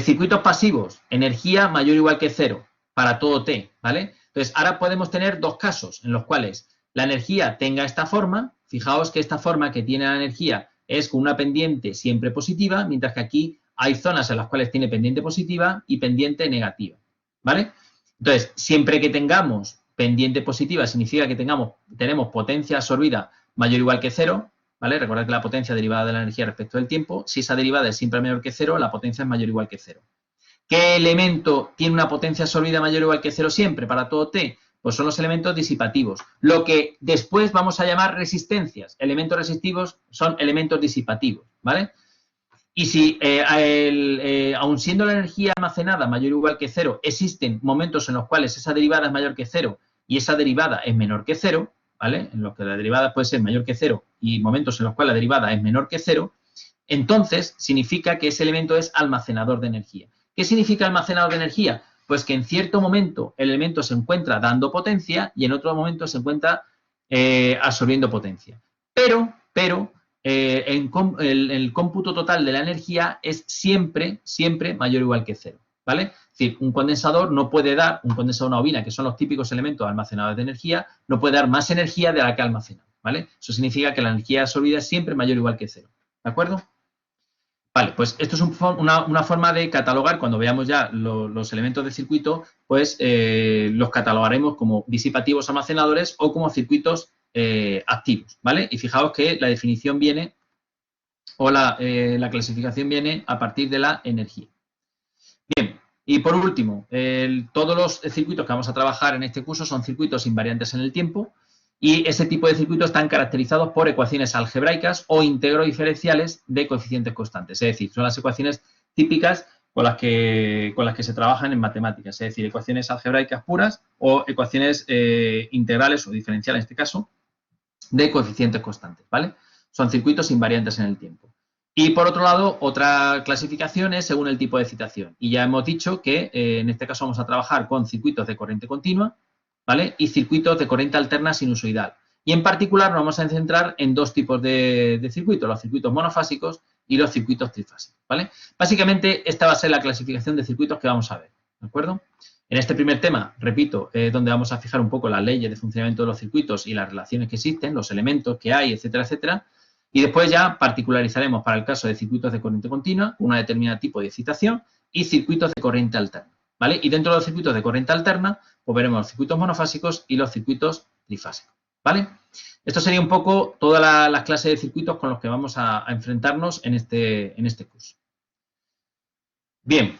Circuitos pasivos, energía mayor o igual que cero para todo T, ¿vale? Entonces, ahora podemos tener dos casos en los cuales la energía tenga esta forma. Fijaos que esta forma que tiene la energía es con una pendiente siempre positiva, mientras que aquí hay zonas en las cuales tiene pendiente positiva y pendiente negativa, ¿vale? Entonces, siempre que tengamos pendiente positiva, significa que tenemos potencia absorbida mayor o igual que cero, ¿vale? Recordad que la potencia derivada de la energía respecto del tiempo, si esa derivada es siempre menor que cero, la potencia es mayor o igual que cero. ¿Qué elemento tiene una potencia absorbida mayor o igual que cero siempre para todo T? Pues son los elementos disipativos. Lo que después vamos a llamar resistencias. Elementos resistivos son elementos disipativos, ¿vale? Y si, aun siendo la energía almacenada mayor o igual que cero, existen momentos en los cuales esa derivada es mayor que cero y esa derivada es menor que cero, ¿vale? En los que la derivada puede ser mayor que cero y momentos en los cuales la derivada es menor que cero, entonces significa que ese elemento es almacenador de energía. ¿Qué significa almacenador de energía? Pues que en cierto momento el elemento se encuentra dando potencia y en otro momento se encuentra absorbiendo potencia. Pero el cómputo total de la energía es siempre mayor o igual que cero, ¿vale? Es decir, un condensador, una bobina, que son los típicos elementos almacenadores de energía, no puede dar más energía de la que almacena, ¿vale? Eso significa que la energía absorbida es siempre mayor o igual que cero, ¿de acuerdo? Vale, pues esto es una forma de catalogar, cuando veamos ya los elementos de circuito, pues los catalogaremos como disipativos almacenadores o como circuitos activos, ¿vale? Y fijaos que la definición viene, o la clasificación viene a partir de la energía. Bien, y por último, todos los circuitos que vamos a trabajar en este curso son circuitos invariantes en el tiempo, y ese tipo de circuitos están caracterizados por ecuaciones algebraicas o integro diferenciales de coeficientes constantes. Es decir, son las ecuaciones típicas con las que se trabajan en matemáticas, es decir, ecuaciones algebraicas puras o ecuaciones integrales o diferenciales, en este caso, de coeficientes constantes, ¿vale? Son circuitos invariantes en el tiempo. Y por otro lado, otra clasificación es según el tipo de excitación. Y ya hemos dicho que en este caso vamos a trabajar con circuitos de corriente continua, ¿vale? Y circuitos de corriente alterna sinusoidal. Y en particular nos vamos a centrar en dos tipos de circuitos, los circuitos monofásicos y los circuitos trifásicos, ¿vale? Básicamente, esta va a ser la clasificación de circuitos que vamos a ver, ¿de acuerdo? En este primer tema, repito, es donde vamos a fijar un poco las leyes de funcionamiento de los circuitos y las relaciones que existen, los elementos que hay, etcétera, etcétera. Y después ya particularizaremos para el caso de circuitos de corriente continua, una determinada tipo de excitación y circuitos de corriente alterna, ¿vale? Y dentro de los circuitos de corriente alterna, pues veremos los circuitos monofásicos y los circuitos trifásicos, ¿vale? Esto sería un poco todas las clases de circuitos con los que vamos a enfrentarnos en este curso. Bien,